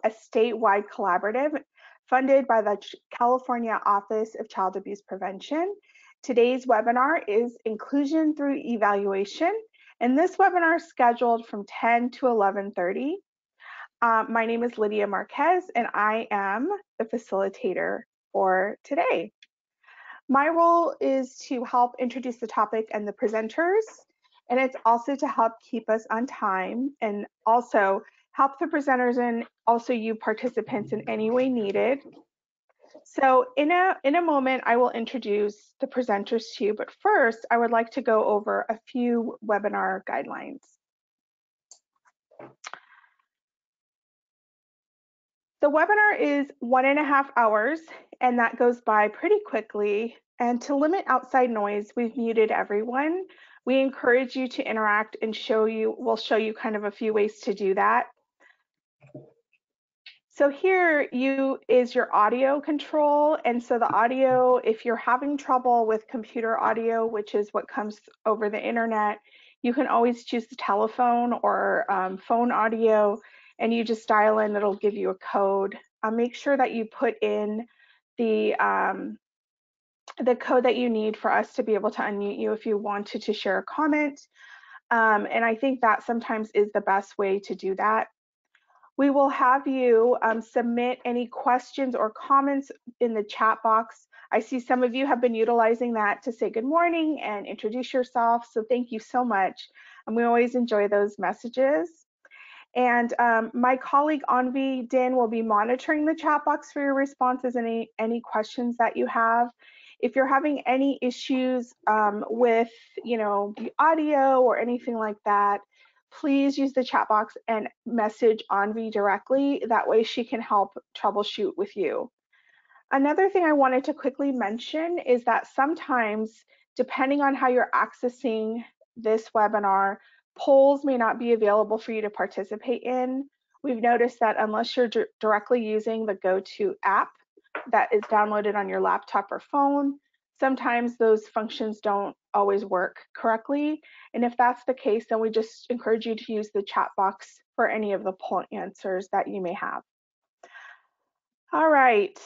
a statewide collaborative funded by the California Office of Child Abuse Prevention. Today's webinar is Inclusion Through Evaluation, and this webinar is scheduled from 10 to 11:30. My name is Lydia Marquez, and I am the facilitator for today. My role is to help introduce the topic and the presenters, and it's also to help keep us on time and also help the presenters and also you participants in any way needed. So in a moment, I will introduce the presenters to you, but first I would like to go over a few webinar guidelines. The webinar is 1.5 hours, and that goes by pretty quickly. And to limit outside noise, we've muted everyone. We encourage you to interact and we'll show you kind of a few ways to do that. So here is your audio control. And so the audio, if you're having trouble with computer audio, which is what comes over the internet, you can always choose the telephone or phone audio, and you just dial in, it'll give you a code. Make sure that you put in the code that you need for us to be able to unmute you if you wanted to share a comment. And I think that sometimes is the best way to do that. We will have you submit any questions or comments in the chat box. I see some of you have been utilizing that to say good morning and introduce yourself, so thank you so much. And we always enjoy those messages. And my colleague Anvi Din will be monitoring the chat box for your responses and any questions that you have. If you're having any issues with the audio or anything like that, please use the chat box and message Anvi directly. That way she can help troubleshoot with you. Another thing I wanted to quickly mention is that sometimes, depending on how you're accessing this webinar, polls may not be available for you to participate in. We've noticed that unless you're directly using the GoTo app that is downloaded on your laptop or phone, sometimes those functions don't always work correctly. And if that's the case, then we just encourage you to use the chat box for any of the poll answers that you may have. All right.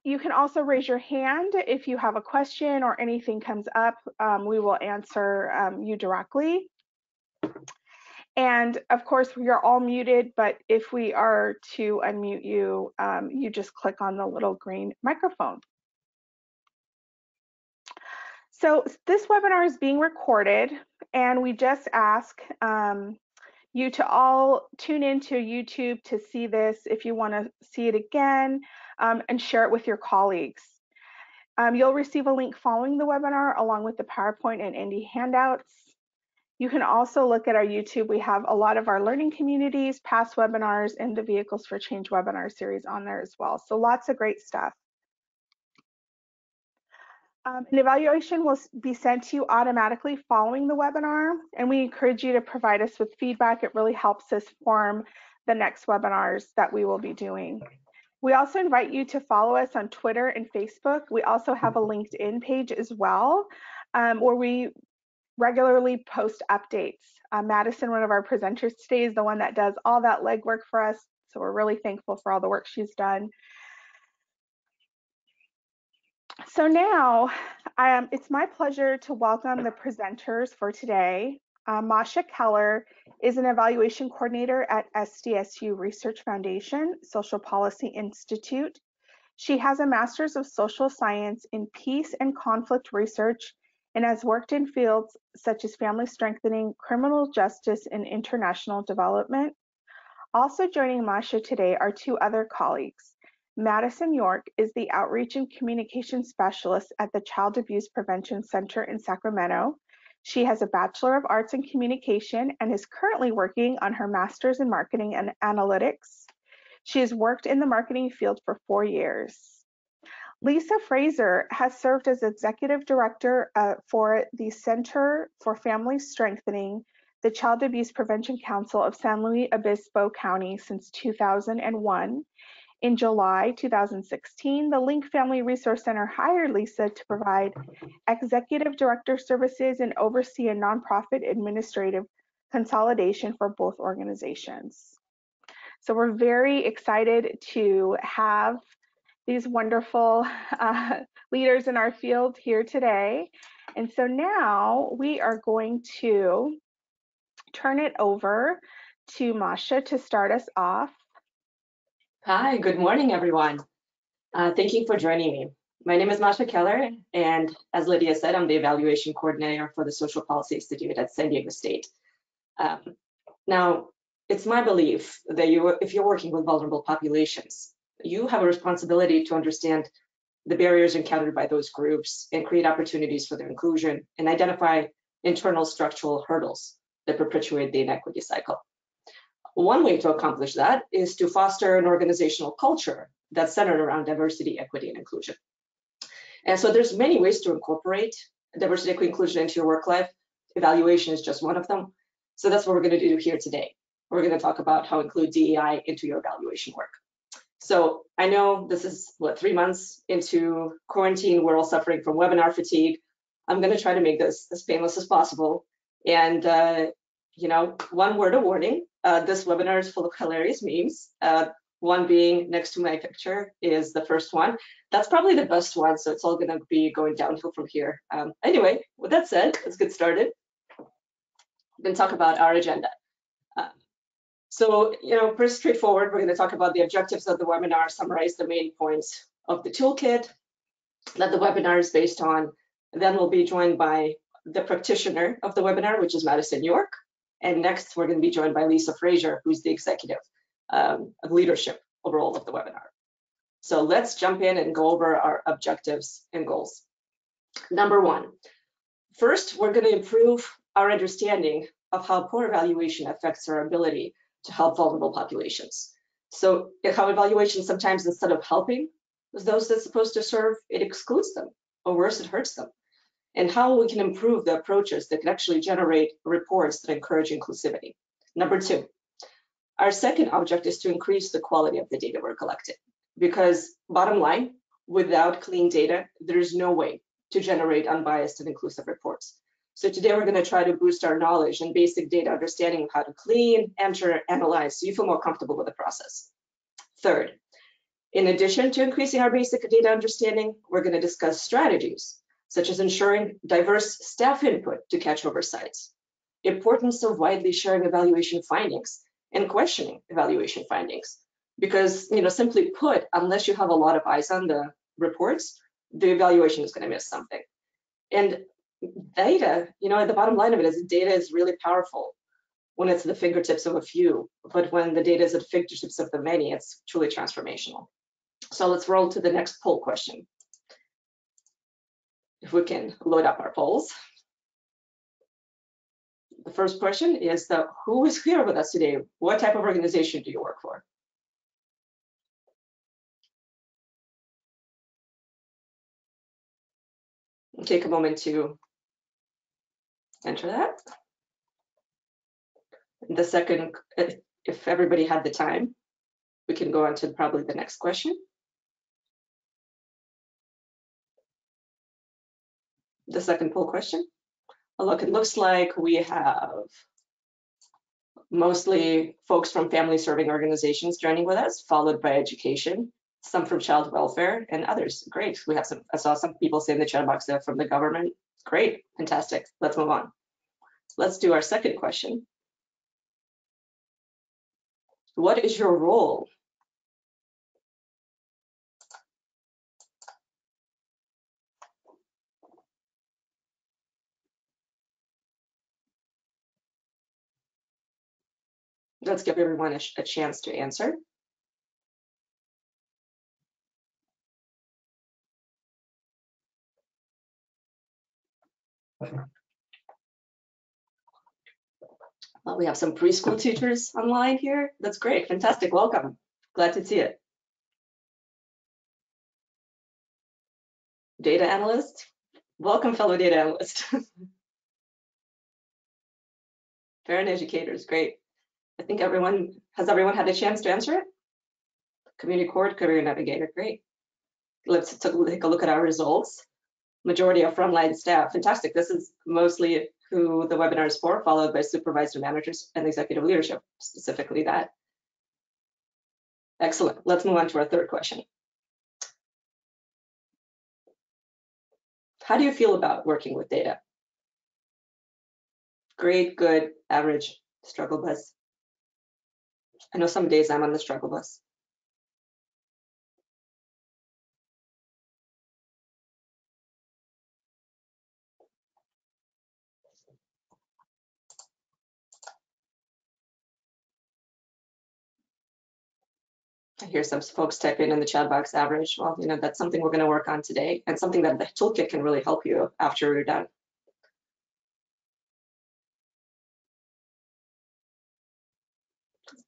You can also raise your hand if you have a question or anything comes up. We will answer you directly. And of course, we are all muted, but if we are to unmute you, you just click on the little green microphone. So this webinar is being recorded, and we just ask you to all tune into YouTube to see this if you want to see it again, and share it with your colleagues. You'll receive a link following the webinar along with the PowerPoint and Indie handouts. You can also look at our YouTube. We have a lot of our learning communities, past webinars, and the Vehicles for Change webinar series on there as well. So lots of great stuff. An evaluation will be sent to you automatically following the webinar, and we encourage you to provide us with feedback. It really helps us form the next webinars that we will be doing. We also invite you to follow us on Twitter and Facebook. We also have a LinkedIn page as well, where we regularly post updates. Madison, one of our presenters today, is the one that does all that legwork for us, so we're really thankful for all the work she's done. So now, it's my pleasure to welcome the presenters for today. MASHA Keller is an evaluation coordinator at SDSU Research Foundation, Social Policy Institute. She has a Master's of Social Science in Peace and Conflict Research and has worked in fields such as family strengthening, criminal justice, and international development. Also joining MASHA today are two other colleagues. Madison York is the Outreach and Communication Specialist at the Child Abuse Prevention Center in Sacramento. She has a Bachelor of Arts in Communication and is currently working on her Master's in Marketing and Analytics. She has worked in the marketing field for 4 years. Lisa Fraser has served as Executive Director for the Center for Family Strengthening, the Child Abuse Prevention Council of San Luis Obispo County since 2001. In July 2016, the Link Family Resource Center hired Lisa to provide executive director services and oversee a nonprofit administrative consolidation for both organizations. So we're very excited to have these wonderful leaders in our field here today. And so now we are going to turn it over to MASHA to start us off. Hi, good morning, everyone. Thank you for joining me. My name is MASHA Keller, and as Lydia said, I'm the evaluation coordinator for the Social Policy Institute at San Diego State. Now, it's my belief that if you're working with vulnerable populations, you have a responsibility to understand the barriers encountered by those groups and create opportunities for their inclusion and identify internal structural hurdles that perpetuate the inequity cycle. One way to accomplish that is to foster an organizational culture that's centered around diversity, equity, and inclusion. And so there's many ways to incorporate diversity, equity, inclusion into your work life. Evaluation is just one of them. So that's what we're going to do here today. We're going to talk about how to include DEI into your evaluation work. So I know this is, 3 months into quarantine. We're all suffering from webinar fatigue. I'm going to try to make this as painless as possible. And, one word of warning, this webinar is full of hilarious memes. One being next to my picture is the first one. That's probably the best one, so it's all going to be going downhill from here. Anyway, with that said, let's get started. We're going to talk about our agenda. Pretty straightforward. We're going to talk about the objectives of the webinar, summarize the main points of the toolkit that the webinar is based on. Then we'll be joined by the practitioner of the webinar, which is Madison York. And next, we're going to be joined by Lisa Frazier, who's the executive of leadership overall of the webinar. So let's jump in and go over our objectives and goals. Number one, first, we're going to improve our understanding of how poor evaluation affects our ability to help vulnerable populations. So how evaluation sometimes, instead of helping those that's supposed to serve, it excludes them, or worse, it hurts them. And how we can improve the approaches that can actually generate reports that encourage inclusivity. Number two, our second object is to increase the quality of the data we're collecting. Because bottom line, without clean data, there's no way to generate unbiased and inclusive reports. So today we're going to try to boost our knowledge and basic data understanding of how to clean, enter, analyze, so you feel more comfortable with the process. Third, in addition to increasing our basic data understanding, we're going to discuss strategies, such as ensuring diverse staff input to catch oversights, importance of widely sharing evaluation findings, and questioning evaluation findings. Because, simply put, unless you have a lot of eyes on the reports, the evaluation is going to miss something. And data, the bottom line of it is data is really powerful when it's at the fingertips of a few, but when the data is at the fingertips of the many, it's truly transformational. So let's roll to the next poll question. If we can load up our polls. The first question is who is here with us today? What type of organization do you work for? Take a moment to enter that. The second, if everybody had the time, we can go on to probably the next question. The second poll question. Look, it looks like we have mostly folks from family serving organizations joining with us, followed by education, some from child welfare, and others. Great. We have I saw some people say in the chat box that from the government. Great, fantastic. Let's move on. Let's do our second question. What is your role? Let's give everyone a chance to answer. Well, we have some preschool teachers online here. That's great, fantastic, welcome. Glad to see it. Data analyst, welcome fellow data analyst. Parent educators, great. I think has everyone had a chance to answer it? Community court, career navigator, great. Let's take a look at our results. Majority of frontline staff, fantastic. This is mostly who the webinar is for, followed by supervisor managers and executive leadership, specifically that. Excellent. Let's move on to our third question. How do you feel about working with data? Great, good, average, struggle bus? I know some days I'm on the struggle bus. I hear some folks type in the chat box average. Well, that's something we're going to work on today, and something that the toolkit can really help you after you're done.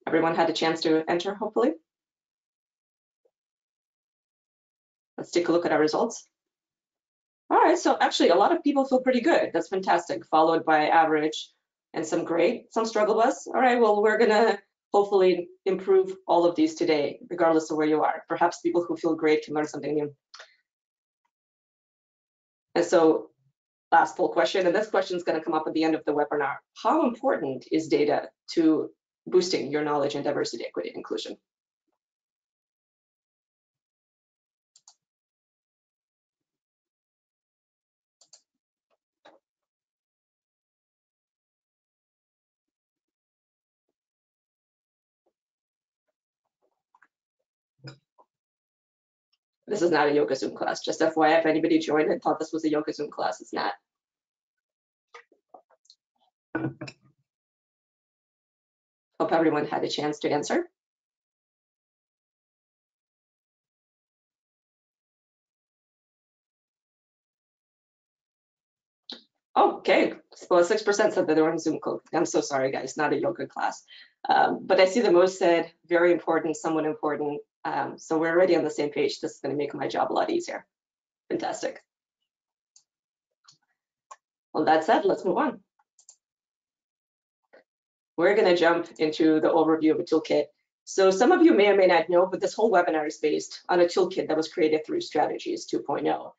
Everyone had a chance to enter, hopefully. Let's take a look at our results. All right, so actually a lot of people feel pretty good. That's fantastic, followed by average and some great, some struggle bus. All right, well, we're gonna hopefully improve all of these today, regardless of where you are. Perhaps people who feel great can learn something new. And so last poll question, and this question is gonna come up at the end of the webinar. How important is data to boosting your knowledge in diversity, equity, and inclusion? This is not a yoga Zoom class. Just FYI, if anybody joined and thought this was a yoga Zoom class, it's not. Hope everyone had a chance to answer. Okay, well, 6% said that they were in Zoom call. I'm so sorry, guys, not a yoga class. But I see the most said, very important, somewhat important. So we're already on the same page. This is gonna make my job a lot easier. Fantastic. Well, that said, let's move on. We're gonna jump into the overview of a toolkit. So some of you may or may not know, but this whole webinar is based on a toolkit that was created through Strategies 2.0.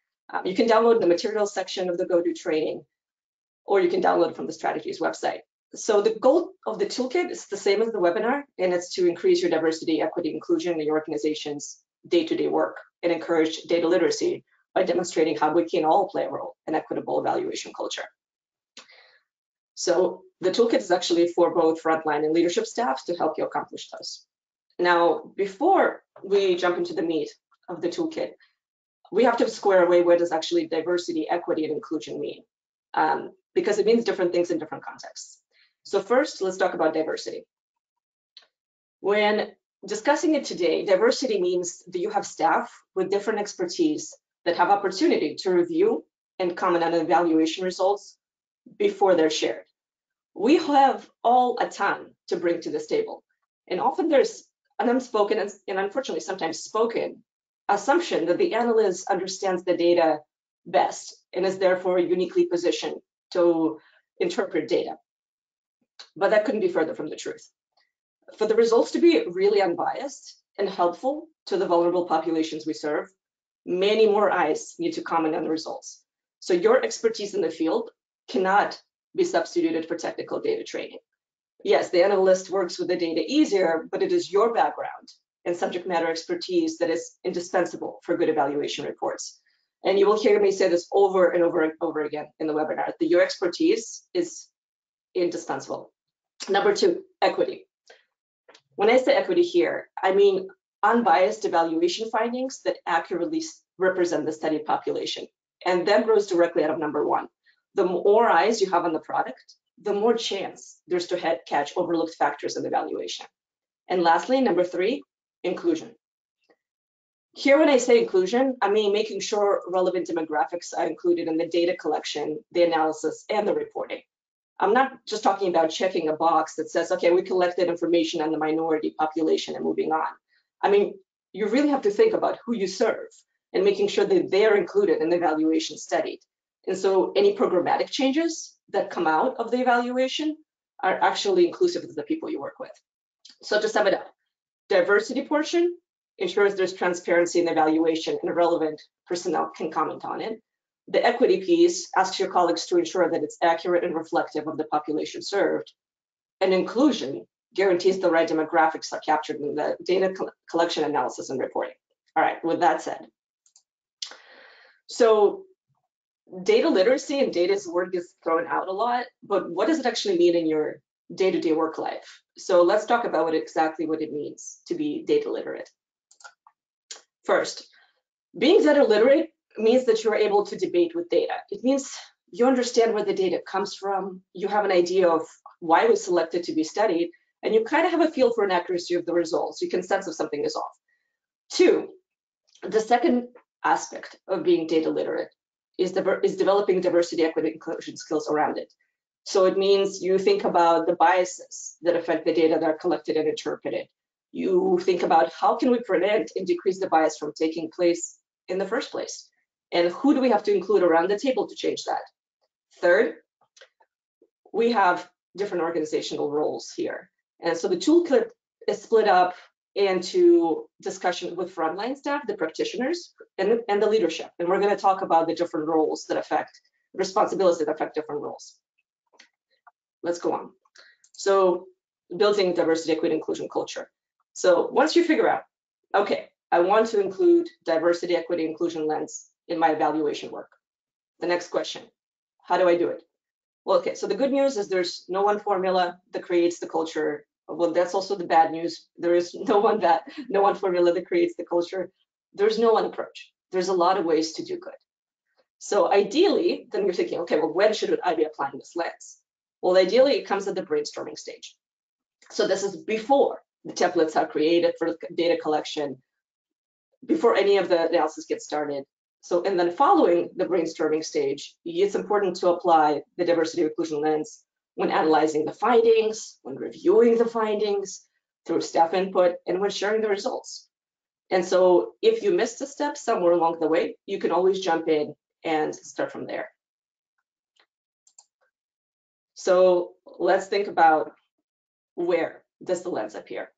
You can download the materials section of the GoTo training, or you can download it from the Strategies website. So the goal of the toolkit is the same as the webinar, and it's to increase your diversity, equity, inclusion in your organization's day-to-day work and encourage data literacy by demonstrating how we can all play a role in equitable evaluation culture. So the toolkit is actually for both frontline and leadership staffs to help you accomplish this. Now, before we jump into the meat of the toolkit, we have to square away what does actually diversity, equity, and inclusion mean, because it means different things in different contexts. So first, let's talk about diversity. When discussing it today, diversity means that you have staff with different expertise that have opportunity to review and comment on evaluation results before they're shared. We have all a ton to bring to this table. And often there's an unspoken and unfortunately sometimes spoken assumption that the analyst understands the data best and is therefore uniquely positioned to interpret data. But that couldn't be further from the truth. For the results to be really unbiased and helpful to the vulnerable populations we serve, many more eyes need to comment on the results. So your expertise in the field cannot be substituted for technical data training. Yes, the analyst works with the data easier, but it is your background and subject matter expertise that is indispensable for good evaluation reports. And you will hear me say this over and over and over again in the webinar, that your expertise is indispensable. Number two, equity. When I say equity here, I mean unbiased evaluation findings that accurately represent the study population. And that grows directly out of number one. The more eyes you have on the product, the more chance there's to catch overlooked factors in the evaluation. And lastly, number three, inclusion. Here, when I say inclusion, I mean making sure relevant demographics are included in the data collection, the analysis, and the reporting. I'm not just talking about checking a box that says, okay, we collected information on the minority population and moving on. I mean, you really have to think about who you serve and making sure that they're included in the evaluation studied. And so any programmatic changes that come out of the evaluation are actually inclusive of the people you work with. So to sum it up, diversity portion ensures there's transparency in the evaluation and relevant personnel can comment on it. The equity piece asks your colleagues to ensure that it's accurate and reflective of the population served. And inclusion guarantees the right demographics are captured in the data collection, analysis, and reporting. All right, with that said, so data literacy and data's word gets thrown out a lot, but what does it actually mean in your day-to-day work life? So let's talk about exactly what it means to be data literate. First, being data literate means that you're able to debate with data. It means you understand where the data comes from, you have an idea of why it was selected to be studied, and you kind of have a feel for an accuracy of the results. You can sense if something is off. Two, the second aspect of being data literate is developing diversity, equity, inclusion skills around it. So it means you think about the biases that affect the data that are collected and interpreted. You think about how can we prevent and decrease the bias from taking place in the first place? And who do we have to include around the table to change that? Third, we have different organizational roles here. And so the toolkit is split up into discussion with frontline staff, the practitioners, and the leadership. And we're going to talk about the different roles that affect, responsibilities that affect different roles. Let's go on. So building diversity, equity, inclusion culture. So once you figure out, okay, I want to include diversity, equity, inclusion lens in my evaluation work. The next question, how do I do it? Well, okay, so the good news is there's no one formula that creates the culture. Well, that's also the bad news. There is no one formula that creates the culture. There's no one approach. There's a lot of ways to do good. So ideally, then you're thinking, okay, well, when should I be applying this lens? Well, ideally, it comes at the brainstorming stage. So this is before the templates are created for data collection, before any of the analysis gets started. So, and then following the brainstorming stage, it's important to apply the diversity inclusion lens when analyzing the findings, when reviewing the findings, through staff input, and when sharing the results. And so if you missed a step somewhere along the way, you can always jump in and start from there. So let's think about where does the lens appear?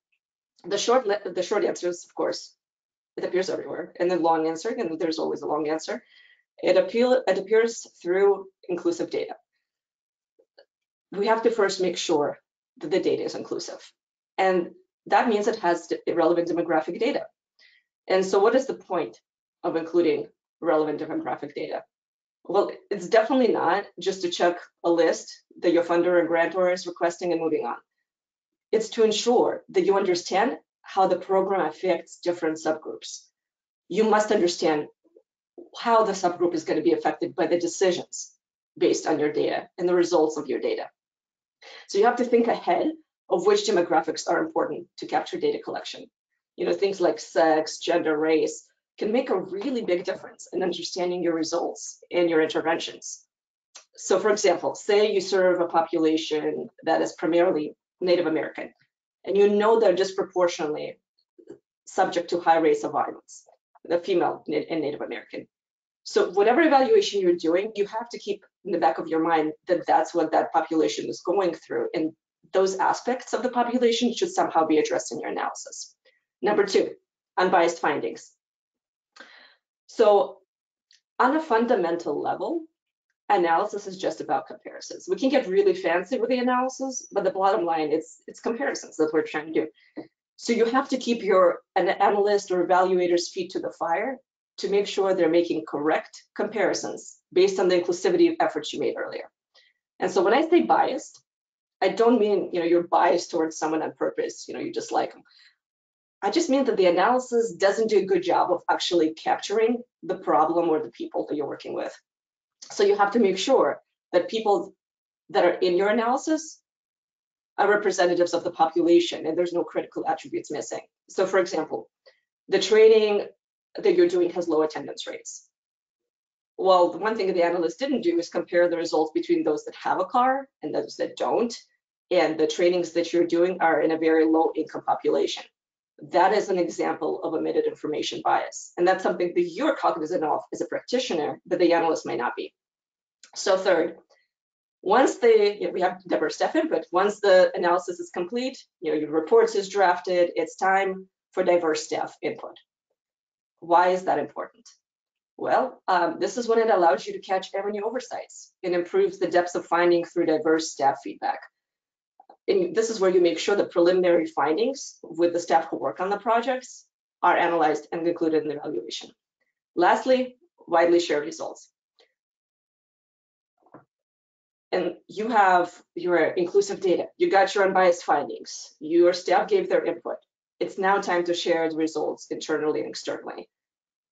The short answer is, of course, it appears everywhere. And the long answer, and there's always a long answer, it appears through inclusive data. We have to first make sure that the data is inclusive. And that means it has relevant demographic data. And so what is the point of including relevant demographic data? Well, it's definitely not just to check a list that your funder and grantor is requesting and moving on. It's to ensure that you understand how the program affects different subgroups. You must understand how the subgroup is going to be affected by the decisions based on your data and the results of your data. So you have to think ahead of which demographics are important to capture data collection. You know, things like sex, gender, race can make a really big difference in understanding your results and your interventions. So for example, say you serve a population that is primarily Native American, and you know they're disproportionately subject to high rates of violence, the female and Native American. So whatever evaluation you're doing, you have to keep in the back of your mind that that's what that population is going through, and those aspects of the population should somehow be addressed in your analysis. Number two, unbiased findings. So on a fundamental level, analysis is just about comparisons. We can get really fancy with the analysis, but the bottom line, it's comparisons that we're trying to do. So you have to keep an analyst or evaluator's feet to the fire to make sure they're making correct comparisons based on the inclusivity efforts you made earlier. And so when I say biased, I don't mean you're biased towards someone on purpose, you dislike them. I just mean that the analysis doesn't do a good job of actually capturing the problem or the people that you're working with. So you have to make sure that people that are in your analysis are representatives of the population and there's no critical attributes missing. So for example, the training that you're doing has low attendance rates. Well, the one thing that the analyst didn't do is compare the results between those that have a car and those that don't. And the trainings that you're doing are in a very low income population. That is an example of omitted information bias. And that's something that you're cognizant of as a practitioner, but the analyst may not be. So third, once we have diverse staff input, once the analysis is complete, your reports is drafted, it's time for diverse staff input. Why is that important? Well, this is when it allows you to catch any oversights and improves the depths of finding through diverse staff feedback. And this is where you make sure the preliminary findings with the staff who work on the projects are analyzed and included in the evaluation. Lastly, widely shared results. And you have your inclusive data. You got your unbiased findings. Your staff gave their input. It's now time to share the results internally and externally.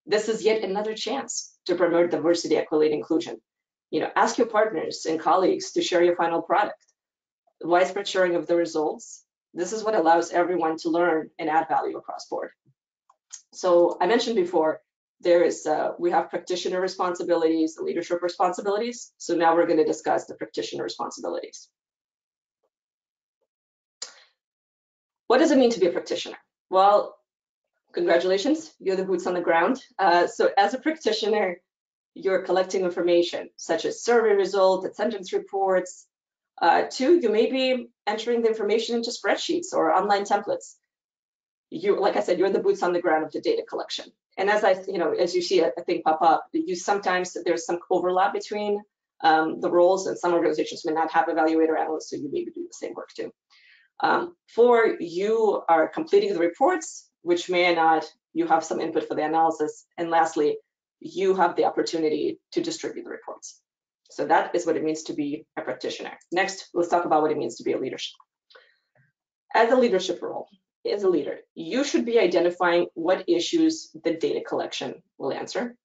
This is yet another chance to promote diversity, equity, and inclusion. Ask your partners and colleagues to share your final product. Widespread sharing of the results. This is what allows everyone to learn and add value across board. So I mentioned before, we have practitioner responsibilities, leadership responsibilities. So now we're going to discuss the practitioner responsibilities. What does it mean to be a practitioner? Well, congratulations, you're the boots on the ground. So as a practitioner, you're collecting information such as survey results, attendance reports. Two, you may be entering the information into spreadsheets or online templates. Like I said, you're the boots on the ground of the data collection. And as you see a thing pop up, sometimes there's some overlap between the roles, and some organizations may not have evaluator analysts, so you maybe do the same work too. Four, you are completing the reports, which may or not, you have some input for the analysis. And lastly, you have the opportunity to distribute the reports. So that is what it means to be a practitioner. Next, let's talk about what it means to be a leader. As a leadership role, as a leader, you should be identifying what issues the data collection will answer.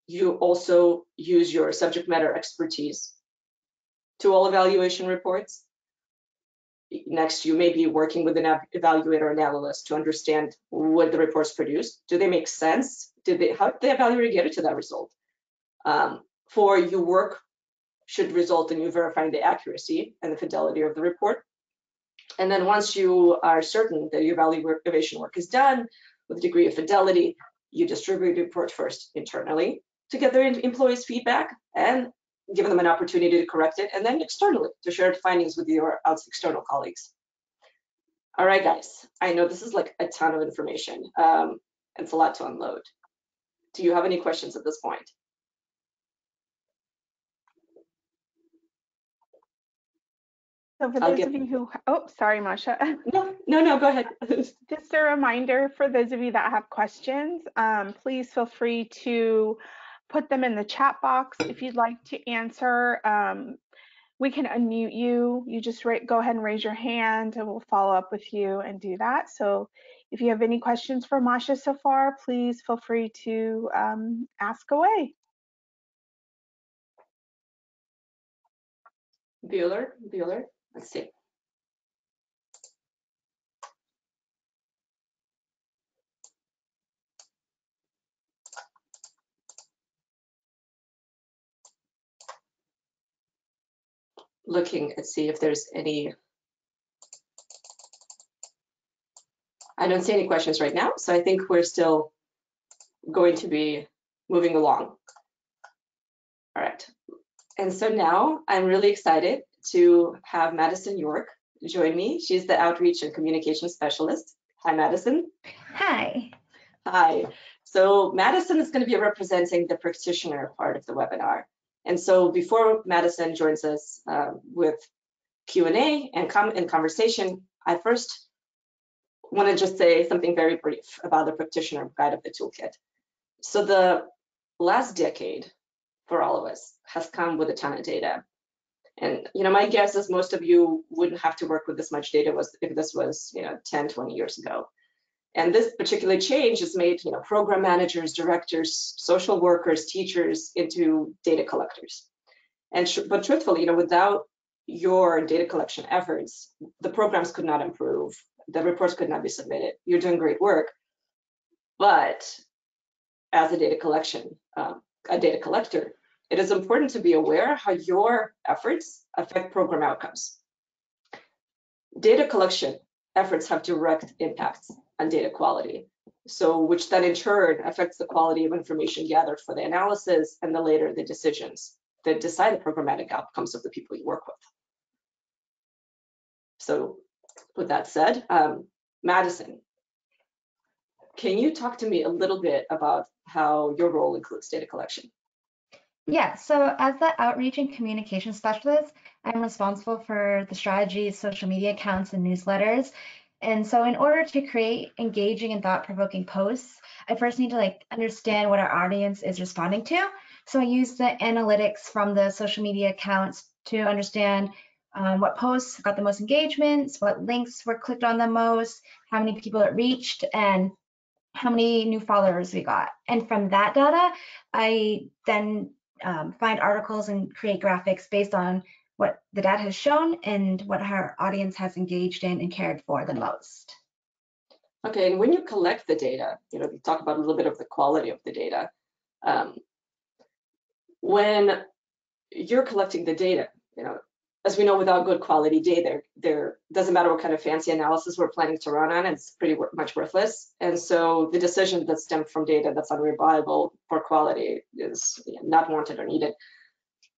You also use your subject matter expertise to all evaluation reports. Next, you may be working with an evaluator and analyst to understand what the reports produce. Do they make sense? How did the evaluator get to that result? Four, your work should result in you verifying the accuracy and the fidelity of the report. And then once you are certain that your evaluation work is done with a degree of fidelity, you distribute the report first internally to get their employees' feedback and give them an opportunity to correct it, and then externally to share the findings with your external colleagues. All right, guys, I know this is like a ton of information. It's a lot to unload. Do you have any questions at this point? So for those of you who, oh, sorry, Masha. No, go ahead. Just a reminder for those of you that have questions, please feel free to put them in the chat box if you'd like to answer. We can unmute you. You just go ahead and raise your hand and we'll follow up with you and do that. So if you have any questions for Masha so far, please feel free to ask away. Bueller, let's see. Looking and see if there's any. I don't see any questions right now, so I think we're still going to be moving along. All right, and so now I'm really excited to have Madison York join me. She's the Outreach and Communication Specialist. Hi, Madison. Hi. Hi. So Madison is going to be representing the practitioner part of the webinar. And so before Madison joins us with Q&A and conversation, I first want to just say something very brief about the practitioner guide of the toolkit. So the last decade for all of us has come with a ton of data. And my guess is most of you wouldn't have to work with this much data if this was 10, 20 years ago. And this particular change has made program managers, directors, social workers, teachers into data collectors. But truthfully, without your data collection efforts, the programs could not improve, the reports could not be submitted. You're doing great work, but as a data collector, it is important to be aware how your efforts affect program outcomes. Data collection efforts have direct impacts on data quality, which then in turn affects the quality of information gathered for the analysis and later the decisions that decide the programmatic outcomes of the people you work with. So with that said, Madison, can you talk to me a little bit about how your role includes data collection? Yeah, so as the outreach and communication specialist, I'm responsible for the strategies, social media accounts, and newsletters. And so in order to create engaging and thought-provoking posts, I first need to understand what our audience is responding to. So I use the analytics from the social media accounts to understand what posts got the most engagements, what links were clicked on the most, how many people it reached, and how many new followers we got. And from that data, I then find articles and create graphics based on what the data has shown and what our audience has engaged in and cared for the most. Okay, and when you collect the data, you talk about a little bit of the quality of the data. When you're collecting the data, as we know, without good quality data, there doesn't matter what kind of fancy analysis we're planning to run on, it's pretty much worthless. And so the decision that stemmed from data that's unreliable, poor quality, is not wanted or needed.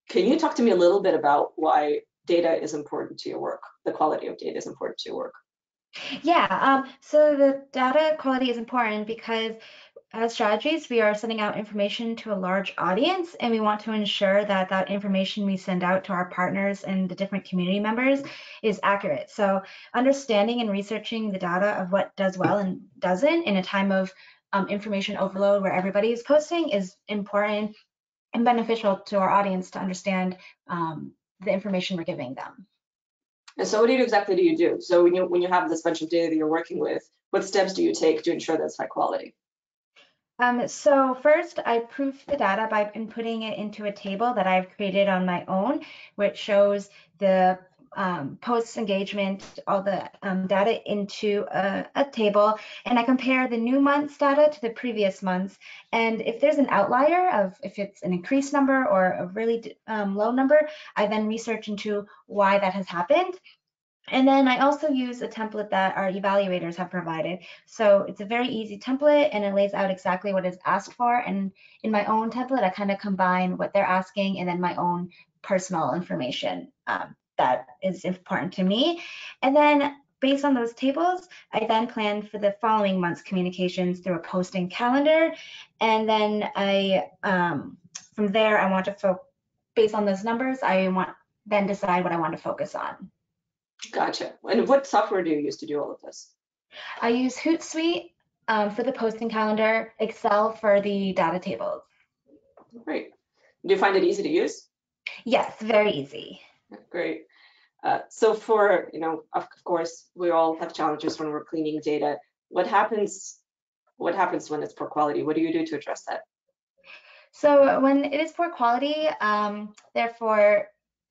Can you talk to me a little bit about why data is important to your work? The quality of data is important to your work. Yeah, so the data quality is important because as strategies, we are sending out information to a large audience, and we want to ensure that that information we send out to our partners and the different community members is accurate. So understanding and researching the data of what does well and doesn't in a time of information overload where everybody is posting is important and beneficial to our audience to understand the information we're giving them. And so what exactly do you do? So when you have this bunch of data that you're working with, what steps do you take to ensure that it's high quality? So first, I proof the data by inputting it into a table that I've created on my own, which shows the posts engagement, all the data into a table, and I compare the new month's data to the previous months. And if there's an outlier of if it's an increased number or a really low number, I then research into why that has happened. And then I also use a template that our evaluators have provided. So it's a very easy template and it lays out exactly what is asked for. And in my own template, I kind of combine what they're asking and then my own personal information that is important to me. And then based on those tables, I then plan for the following month's communications through a posting calendar. And then from there, I want to based on those numbers, then decide what I want to focus on. Gotcha. And what software do you use to do all of this? I use Hootsuite for the posting calendar, Excel for the data tables. Great. Do you find it easy to use? Yes, very easy. Great. So for, of course, we all have challenges when we're cleaning data. What happens when it's poor quality? What do you do to address that? So when it is poor quality, therefore,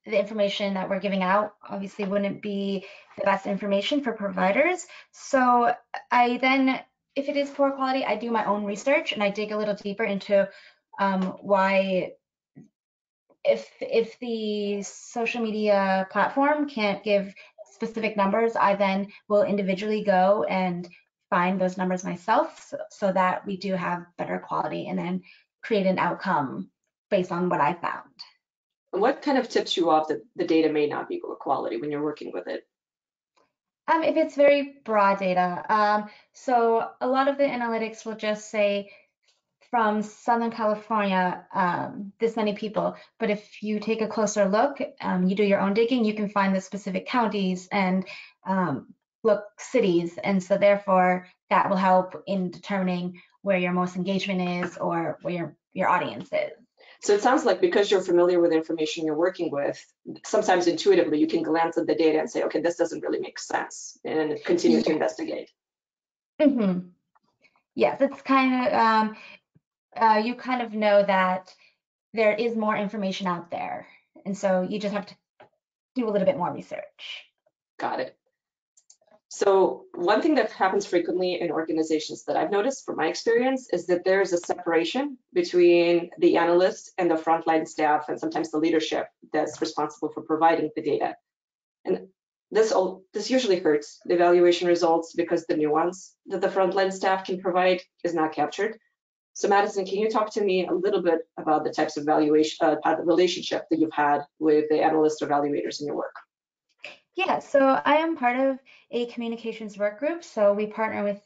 the information that we're giving out obviously wouldn't be the best information for providers. So I then, if it is poor quality, I do my own research and I dig a little deeper into why, if the social media platform can't give specific numbers, I then will individually go and find those numbers myself so that we do have better quality and then create an outcome based on what I found. What kind of tips you off that the data may not be good quality when you're working with it? If it's very broad data, so a lot of the analytics will just say from Southern California, this many people. But if you take a closer look, you do your own digging, you can find the specific counties and look cities. And so therefore that will help in determining where your most engagement is or where your audience is. So it sounds like because you're familiar with the information you're working with, sometimes intuitively you can glance at the data and say, okay, this doesn't really make sense, and continue to investigate. Mm-hmm. Yes, it's kind of, you kind of know that there is more information out there. And so you just have to do a little bit more research. Got it. So one thing that happens frequently in organizations that I've noticed from my experience is that there's a separation between the analyst and the frontline staff and sometimes the leadership that's responsible for providing the data. And this usually hurts the evaluation results because the nuance that the frontline staff can provide is not captured. So Madison, can you talk to me a little bit about the types of evaluation, relationship that you've had with the analysts or evaluators in your work? Yeah, so I am part of a communications work group. So we partner with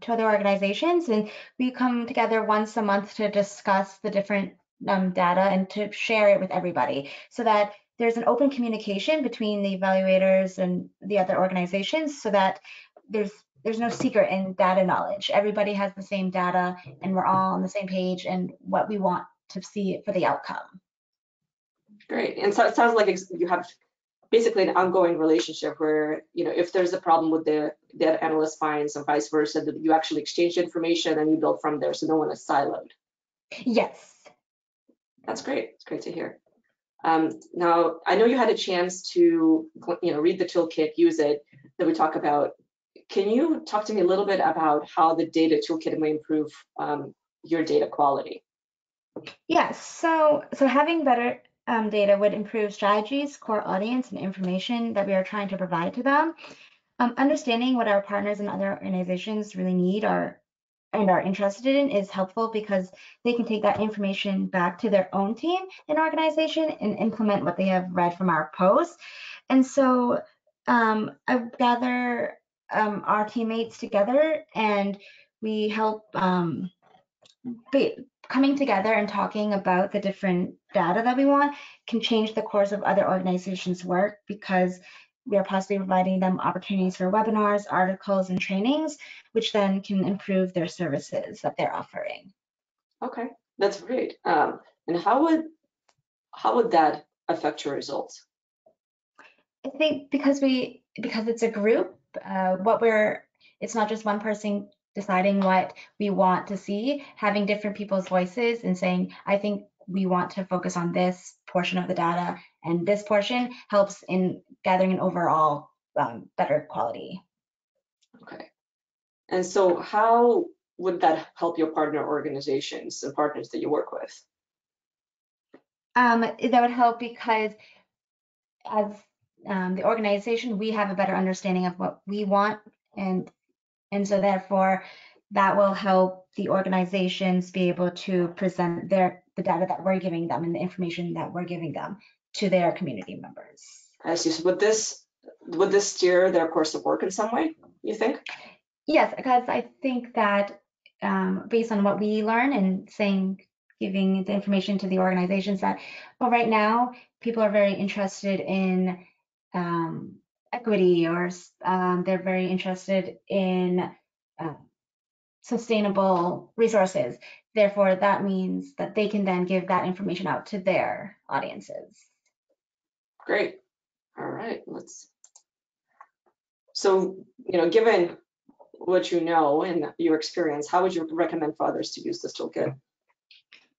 2 other organizations and we come together once a month to discuss the different data and to share it with everybody so that there's an open communication between the evaluators and the other organizations so that there's no secret in data knowledge. Everybody has the same data and we're all on the same page and what we want to see for the outcome. Great. And so it sounds like you have basically an ongoing relationship where, if there's a problem with the data analyst finds and vice versa, that you actually exchange information and you build from there so no one is siloed. Yes. That's great. It's great to hear. Now, I know you had a chance to, read the toolkit, use it, that we talk about. Can you talk to me a little bit about how the data toolkit may improve your data quality? Yes. So having better data would improve strategies, core audience, and information that we are trying to provide to them. Understanding what our partners and other organizations really need and are interested in is helpful because they can take that information back to their own team and organization and implement what they have read from our posts. And so I gather our teammates together and we help coming together and talking about the different data that we want can change the course of other organizations' work because we are possibly providing them opportunities for webinars, articles, and trainings, which then can improve their services that they're offering. Okay, that's great. And how would that affect your results? I think because it's a group, it's not just one person deciding what we want to see, having different people's voices and saying, I think we want to focus on this portion of the data and this portion helps in gathering an overall better quality. Okay. And so how would that help your partner organizations and partners that you work with? That would help because as the organization, we have a better understanding of what we want and so therefore that will help the organizations be able to present the data that we're giving them and the information that we're giving them to their community members. I see. So would this steer their course of work in some way, you think? Yes, because I think that based on what we learn and giving the information to the organizations that, well, right now people are very interested in equity or they're very interested in sustainable resources. Therefore, that means that they can then give that information out to their audiences. Great. All right. So, given what you know and your experience, how would you recommend for others to use this toolkit?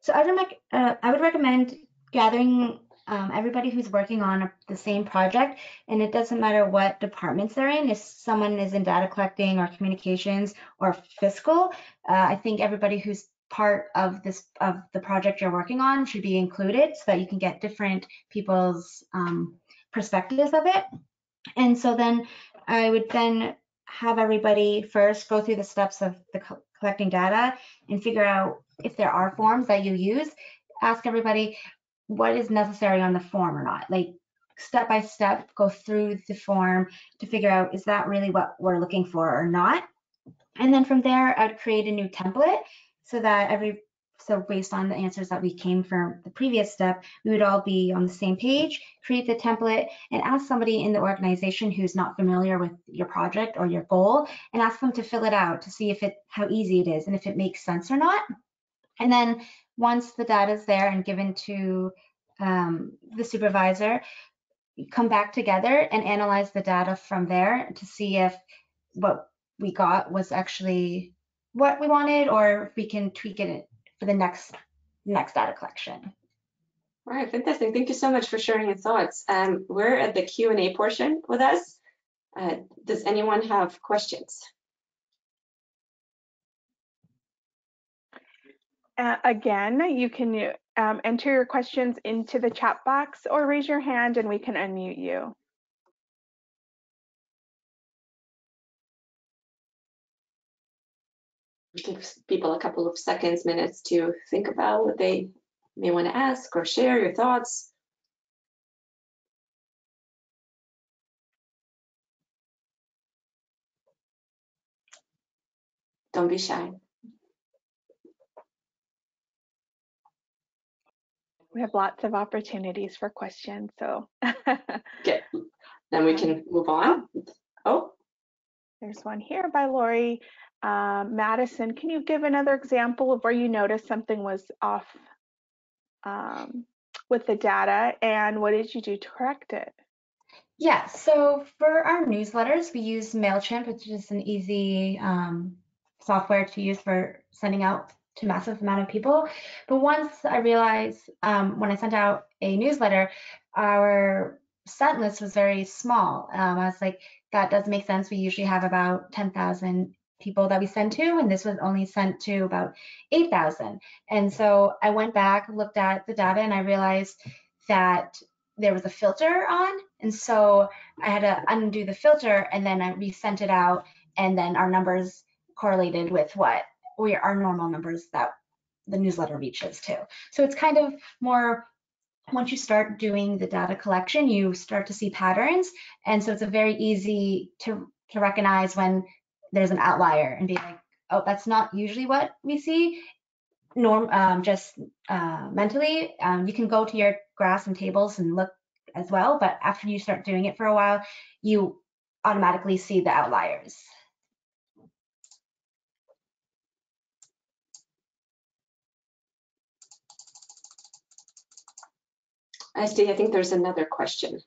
So I would recommend gathering everybody who's working on the same project, and it doesn't matter what departments they're in. If someone is in data collecting or communications or fiscal, I think everybody who's part of the project you're working on should be included so that you can get different people's perspectives of it. And so then I would then have everybody first go through the steps of the collecting data and figure out if there are forms that you use. Ask everybody what is necessary on the form or not. Like step by step, go through the form to figure out, is that really what we're looking for or not? And then from there, I'd create a new template so that so based on the answers that we came from the previous step, we would all be on the same page, create the template, and ask somebody in the organization who's not familiar with your project or your goal, and ask them to fill it out to see how easy it is and if it makes sense or not. And then once the data is there and given to the supervisor, come back together and analyze the data from there to see if what we got was actually what we wanted or if we can tweak it for the next data collection. All right, fantastic. Thank you so much for sharing your thoughts. We're at the Q&A portion with us. Does anyone have questions? Again, you can enter your questions into the chat box or raise your hand and we can unmute you. Give people a couple of seconds, minutes to think about what they may want to ask or share your thoughts. Don't be shy. We have lots of opportunities for questions, so. Okay, then we can move on. Oh, there's one here by Lori. Madison, can you give another example of where you noticed something was off with the data, and what did you do to correct it? Yeah, so for our newsletters, we use MailChimp, which is an easy software to use for sending out to massive amount of people. But once I realized when I sent out a newsletter, our sent list was very small. I was like, that doesn't make sense. We usually have about 10,000 people that we send to, and this was only sent to about 8,000. And so I went back, looked at the data, and I realized that there was a filter on, and so I had to undo the filter, and then I resent it out, and then our numbers correlated with what our normal numbers that the newsletter reaches too. So it's kind of more, once you start doing the data collection, you start to see patterns, and so it's a very easy to recognize when there's an outlier and be like, oh, that's not usually what we see. Mentally, you can go to your graphs and tables and look as well, but after you start doing it for a while, you automatically see the outliers. I see. I think there's another question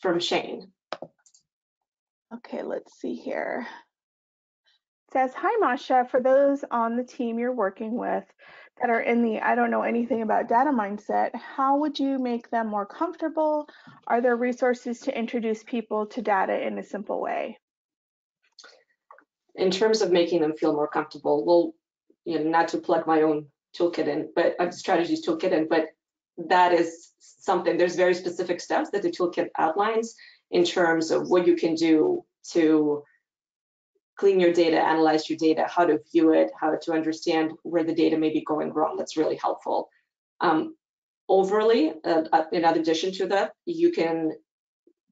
from Shane. Okay, let's see here. It says, hi, Masha. For those on the team you're working with that are in the I don't know anything about data mindset, how would you make them more comfortable? Are there resources to introduce people to data in a simple way? In terms of making them feel more comfortable, well, not to plug my own toolkit in, but strategies toolkit in, but that is something, there's very specific steps that the toolkit outlines in terms of what you can do to clean your data, analyze your data, how to view it, how to understand where the data may be going wrong. That's really helpful. Overly, in addition to that, you can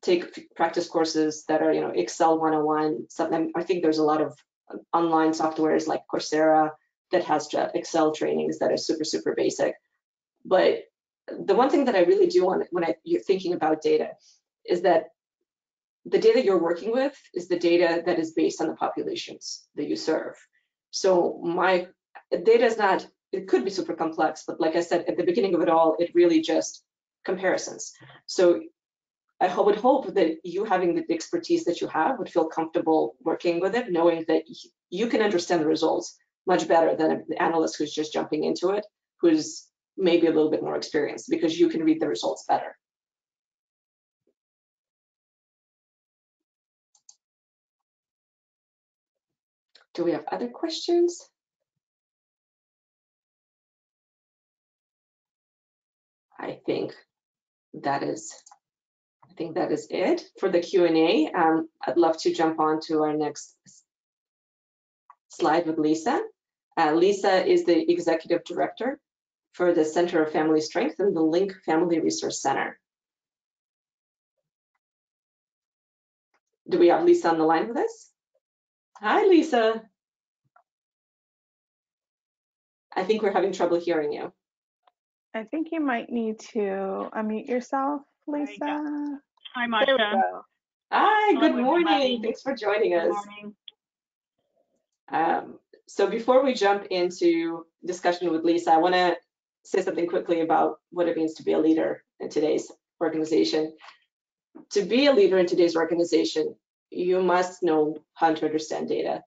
take practice courses that are, Excel 101. Something, I think there's a lot of online softwares like Coursera that has Excel trainings that are super, super basic. But the one thing that I really do want when you're thinking about data is that the data you're working with is the data that is based on the populations that you serve. So my data is not, it could be super complex, but like I said, at the beginning of it all, it really just comparisons. So I would hope that you having the expertise that you have would feel comfortable working with it, knowing that you can understand the results much better than an analyst who's just jumping into it, who's maybe a little bit more experienced, because you can read the results better. Do we have other questions? I think that is it for the Q&A. I'd love to jump on to our next slide with Lisa. Lisa is the Executive Director for the Center of Family Strength and the Link Family Resource Center. Do we have Lisa on the line with us? Hi, Lisa. I think we're having trouble hearing you. I think you might need to unmute yourself, Lisa. Hi, Masha. Hi, good morning. Everybody. Thanks for joining us. Good morning. So before we jump into discussion with Lisa, I want to say something quickly about what it means to be a leader in today's organization. To be a leader in today's organization, you must know how to understand data.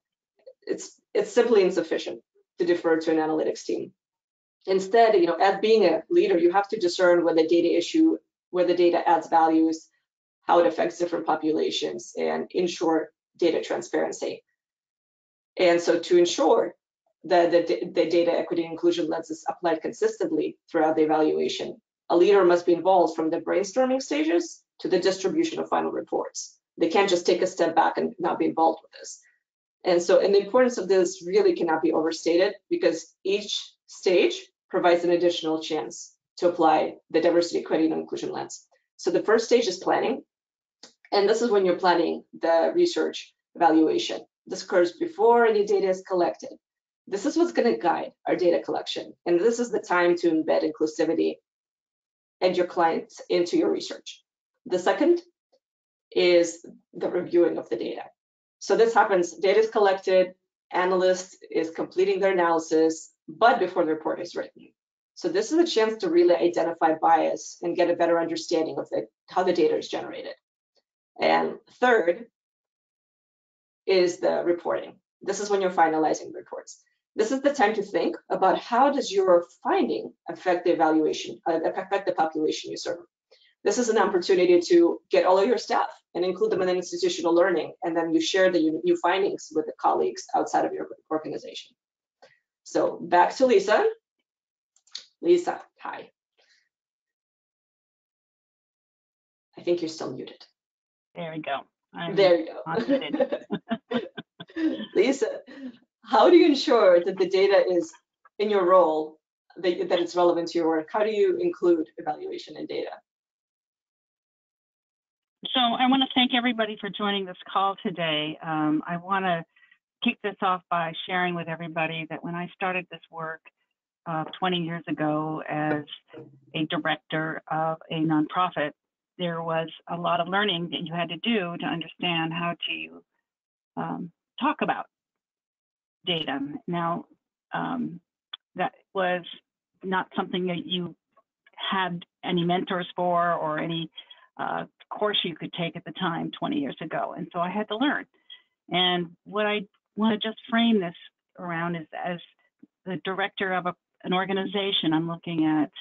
It's simply insufficient to defer to an analytics team. Instead, as being a leader, you have to discern where the data adds values, how it affects different populations, and ensure data transparency. And so to ensure that the data equity and inclusion lens is applied consistently throughout the evaluation, a leader must be involved from the brainstorming stages to the distribution of final reports. They can't just take a step back and not be involved with this. And the importance of this really cannot be overstated, because each stage provides an additional chance to apply the diversity, equity, and inclusion lens. So the first stage is planning. And this is when you're planning the research evaluation. This occurs before any data is collected. This is what's going to guide our data collection. And this is the time to embed inclusivity and your clients into your research. The second is the reviewing of the data. So this happens, data is collected, analyst is completing their analysis, but before the report is written. So this is a chance to really identify bias and get a better understanding of how the data is generated. And third is the reporting. This is when you're finalizing the reports. This is the time to think about how does your finding affect the evaluation, affect the population you serve. This is an opportunity to get all of your staff and include them in institutional learning, and then you share the new findings with the colleagues outside of your organization. So back to Lisa. Lisa, hi. I think you're still muted. There we go. There you go. Lisa, how do you ensure that the data is in your role, that it's relevant to your work? How do you include evaluation and data? So I want to thank everybody for joining this call today. I want to kick this off by sharing with everybody that when I started this work 20 years ago as a director of a nonprofit, there was a lot of learning that you had to do to understand how to talk about data. Now, that was not something that you had any mentors for or any course you could take at the time 20 years ago. And so I had to learn. And what I want to just frame this around is, as the director of an organization, I'm looking at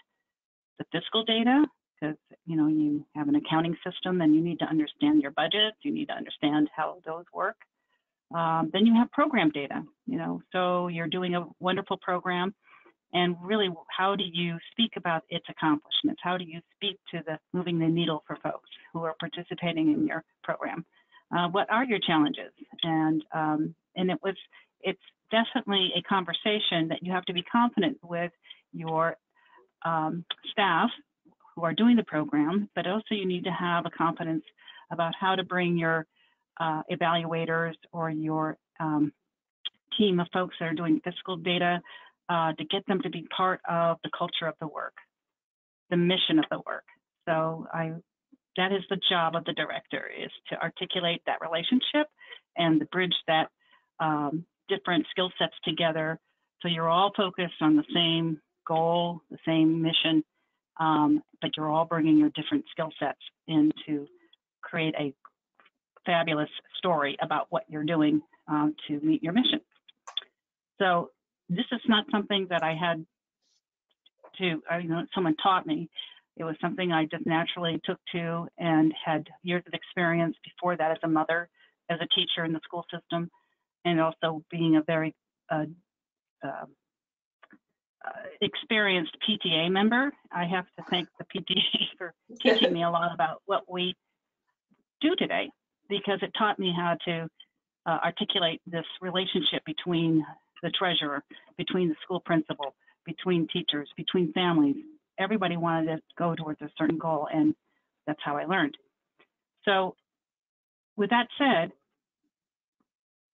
the fiscal data, because you have an accounting system and you need to understand your budgets, you need to understand how those work. Then you have program data, so you're doing a wonderful program, and really, how do you speak about its accomplishments? How do you speak to moving the needle for folks who are participating in your program? What are your challenges? And it's definitely a conversation that you have to be confident with your staff who are doing the program, but also you need to have a confidence about how to bring your evaluators or your team of folks that are doing fiscal data to get them to be part of the culture of the work, the mission of the work. So that is the job of the director, is to articulate that relationship and to bridge that different skill sets together, so you're all focused on the same goal, the same mission, but you're all bringing your different skill sets in to create a fabulous story about what you're doing to meet your mission. So this is not something that I had to, someone taught me. It was something I just naturally took to, and had years of experience before that as a mother, as a teacher in the school system, and also being a very experienced PTA member. I have to thank the PTA for teaching me a lot about what we do today, because it taught me how to articulate this relationship between the treasurer, between the school principal, between teachers, between families. Everybody wanted to go towards a certain goal, and that's how I learned. So with that said,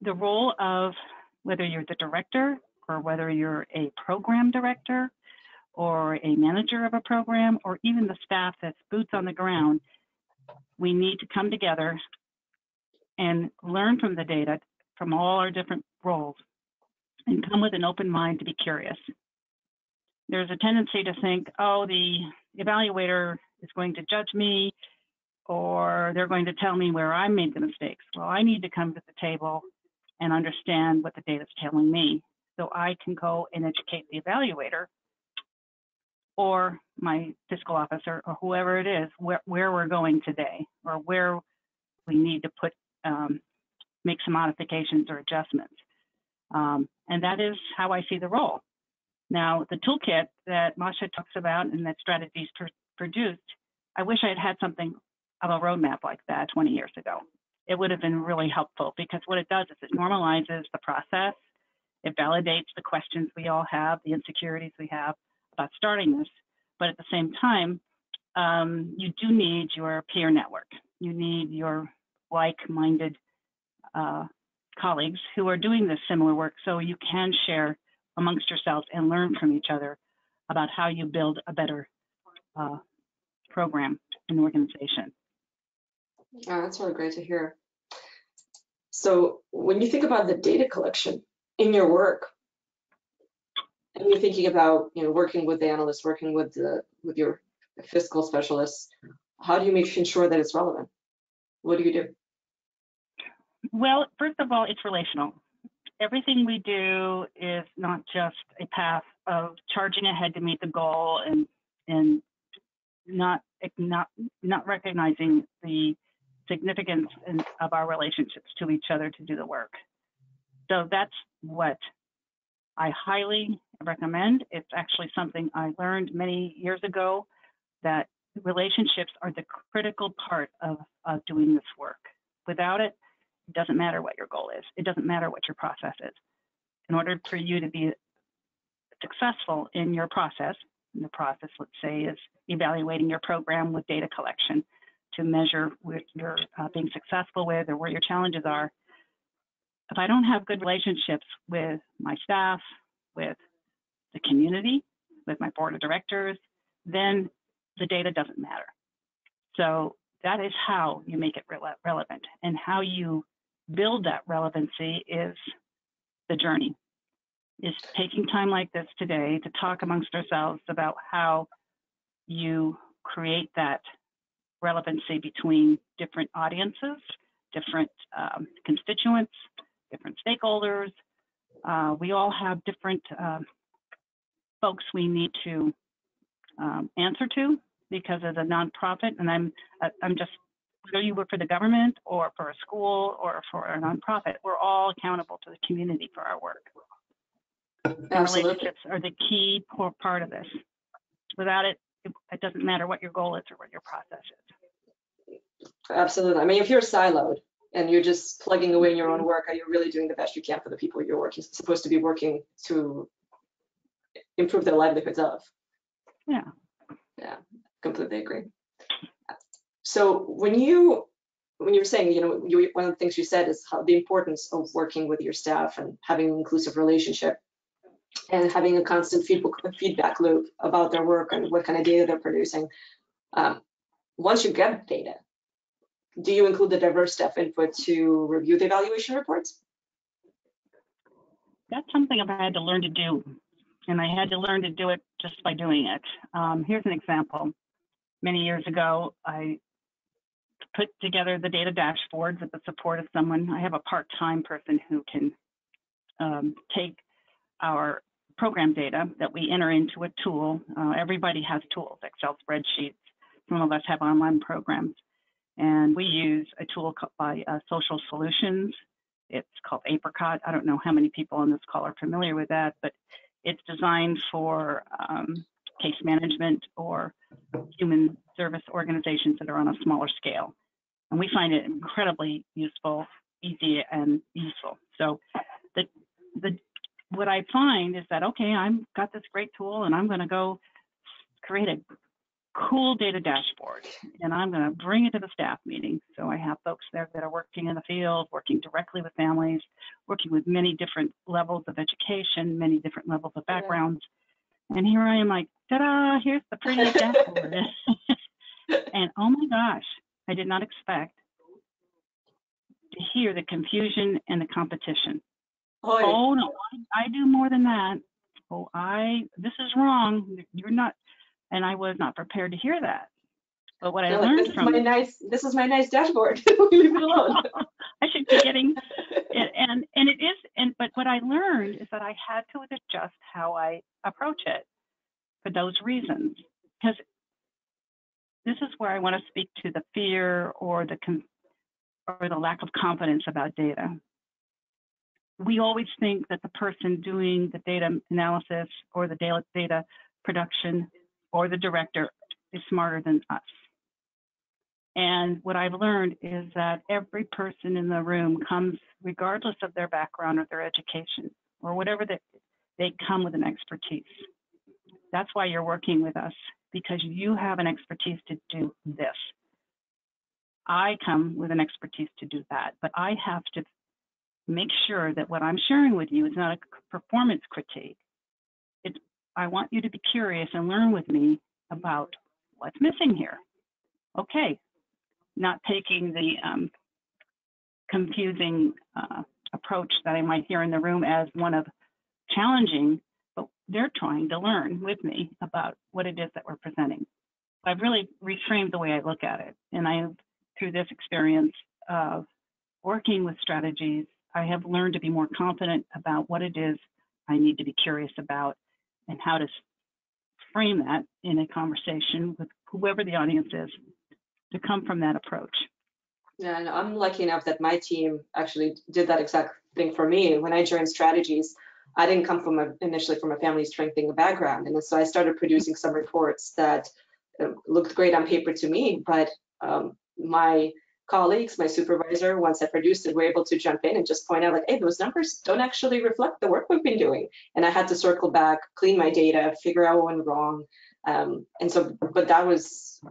the role of whether you're the director or whether you're a program director or a manager of a program, or even the staff that's boots on the ground, we need to come together and learn from the data from all our different roles and come with an open mind to be curious. There's a tendency to think, oh, the evaluator is going to judge me, or they're going to tell me where I made the mistakes. Well, I need to come to the table and understand what the data is telling me, so I can go and educate the evaluator or my fiscal officer or whoever it is, where we're going today, or where we need to put make some modifications or adjustments. And that is how I see the role. Now, the toolkit that MASHA talks about and that Strategies produced, I wish I had had something of a roadmap like that 20 years ago. It would have been really helpful, because what it does is it normalizes the process. It validates the questions we all have, the insecurities we have about starting this. But at the same time, you do need your peer network. You need your like-minded colleagues who are doing this similar work, so you can share amongst yourselves and learn from each other about how you build a better program and organization. Oh, that's really great to hear. So when you think about the data collection in your work, and you're thinking about, working with the analysts, working with your fiscal specialists, how do you ensure that it's relevant? What do you do? Well, first of all, it's relational. Everything we do is not just a path of charging ahead to meet the goal and not recognizing the significance of our relationships to each other to do the work. So that's what I highly recommend. It's actually something I learned many years ago, that relationships are the critical part of doing this work. Without it, it doesn't matter what your goal is. It doesn't matter what your process is. In order for you to be successful in your process, and the process, let's say, is evaluating your program with data collection to measure what you're being successful with or where your challenges are. If I don't have good relationships with my staff, with the community, with my board of directors, then the data doesn't matter. So that is how you make it relevant, and how you build that relevancy is the journey. Is taking time like this today to talk amongst ourselves about how you create that relevancy between different audiences, different constituents, different stakeholders. We all have different folks we need to answer to, because as a nonprofit, and I'm just, whether you work for the government or for a school or for a nonprofit, we're all accountable to the community for our work. And relationships are the key part of this. Without it, it doesn't matter what your goal is or what your process is. Absolutely. I mean, if you're siloed and you're just plugging away in your own work, are you really doing the best you can for the people you're supposed to be working to improve their livelihoods of? Yeah. Yeah, completely agree. So when you were saying, one of the things you said is how the importance of working with your staff and having an inclusive relationship and having a constant feedback loop about their work and what kind of data they're producing. Once you get data, do you include the diverse staff input to review the evaluation reports? That's something I've had to learn to do, and I had to learn to do it just by doing it. Here's an example. Many years ago, I put together the data dashboard with the support of someone. I have a part-time person who can take our program data that we enter into a tool. Everybody has tools, Excel spreadsheets. Some of us have online programs. And we use a tool by Social Solutions. It's called Apricot. I don't know how many people on this call are familiar with that, but it's designed for case management or human service organizations that are on a smaller scale. And we find it incredibly useful, easy and useful. So what I find is that, okay, I've got this great tool and I'm going to go create a cool data dashboard, and I'm going to bring it to the staff meeting. So I have folks there that are working in the field, working directly with families, working with many different levels of education, many different levels of backgrounds. And here I am like, ta-da, here's the prettiest dashboard. And oh my gosh, I did not expect to hear the confusion and the competition. Oh no, I do more than that. Oh, this is wrong. You're not. And I was not prepared to hear that. But what I learned from this is my nice dashboard. Leave it alone. I should be getting it, and it is. But what I learned is that I had to adjust how I approach it for those reasons, because this is where I want to speak to the fear or the lack of confidence about data. We always think that the person doing the data analysis or the data production or the director is smarter than us. And what I've learned is that every person in the room comes, regardless of their background or their education or whatever, they come with an expertise. That's why you're working with us, because you have an expertise to do this. I come with an expertise to do that, but I have to make sure that what I'm sharing with you is not a performance critique. I want you to be curious and learn with me about what's missing here? Okay, not taking the confusing approach that I might hear in the room as one of challenging, but they're trying to learn with me about what it is that we're presenting. I've really reframed the way I look at it. And through this experience of working with strategies, I have learned to be more confident about what it is I need to be curious about and how to frame that in a conversation with whoever the audience is to come from that approach. Yeah, and I'm lucky enough that my team actually did that exact thing for me. When I joined strategies, I didn't come from initially from a family strengthening background. And so I started producing some reports that looked great on paper to me, but my colleagues, my supervisor, once I produced it, were able to jump in and just point out like, hey, those numbers don't actually reflect the work we've been doing. And I had to circle back, clean my data, figure out what went wrong. And so, but that was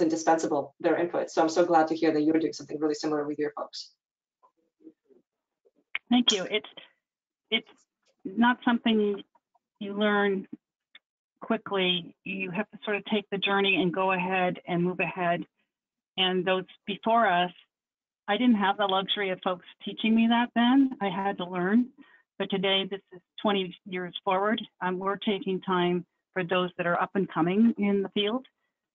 indispensable, their input. So I'm so glad to hear that you're doing something really similar with your folks. Thank you. It's not something you learn quickly. You have to sort of take the journey and go ahead and move ahead. And those before us, I didn't have the luxury of folks teaching me that then. I had to learn. But today, this is 20 years forward. We're taking time for those that are up and coming in the field.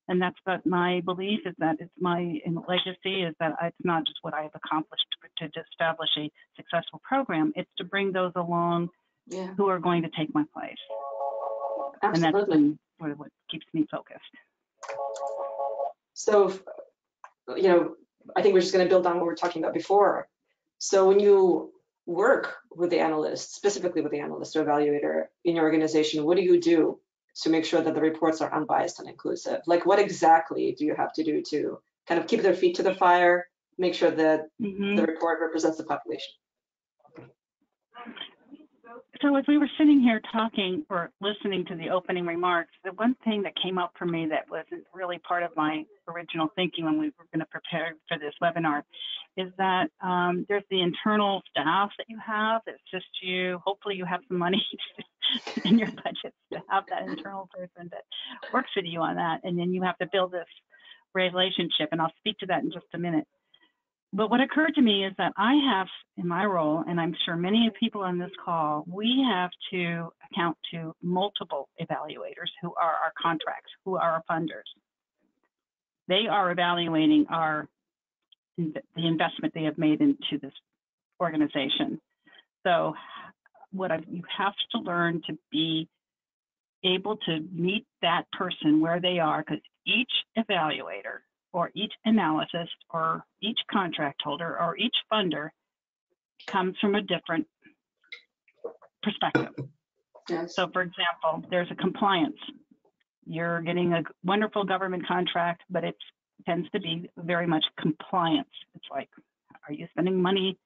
And that's what my belief is, that it's my legacy is that it's not just what I have accomplished to establish a successful program. It's to bring those along who are going to take my place. Absolutely. And that's been sort of what keeps me focused. So, you know, I think we're just going to build on what we were talking about before. So when you work with the analyst, specifically with the analyst or evaluator in your organization, what do you do to make sure that the reports are unbiased and inclusive? Like, what exactly do you have to do to kind of keep their feet to the fire, make sure that the report represents the population? So as we were sitting here talking or listening to the opening remarks, the one thing that came up for me that wasn't really part of my original thinking when we were going to prepare for this webinar is that there's the internal staff that you have. It's just you. Hopefully you have some money in your budget to have that internal person that works with you on that. And then you have to build this relationship. And I'll speak to that in just a minute. But what occurred to me is that I have, in my role, and I'm sure many people on this call, we have to account to multiple evaluators who are our contracts, who are our funders. They are evaluating the investment they have made into this organization. So you have to learn to be able to meet that person where they are, because each evaluator or each analysis or each contract holder or each funder comes from a different perspective. Yes. So for example, there's a compliance. You're getting a wonderful government contract, but it tends to be very much compliance. It's like, are you spending money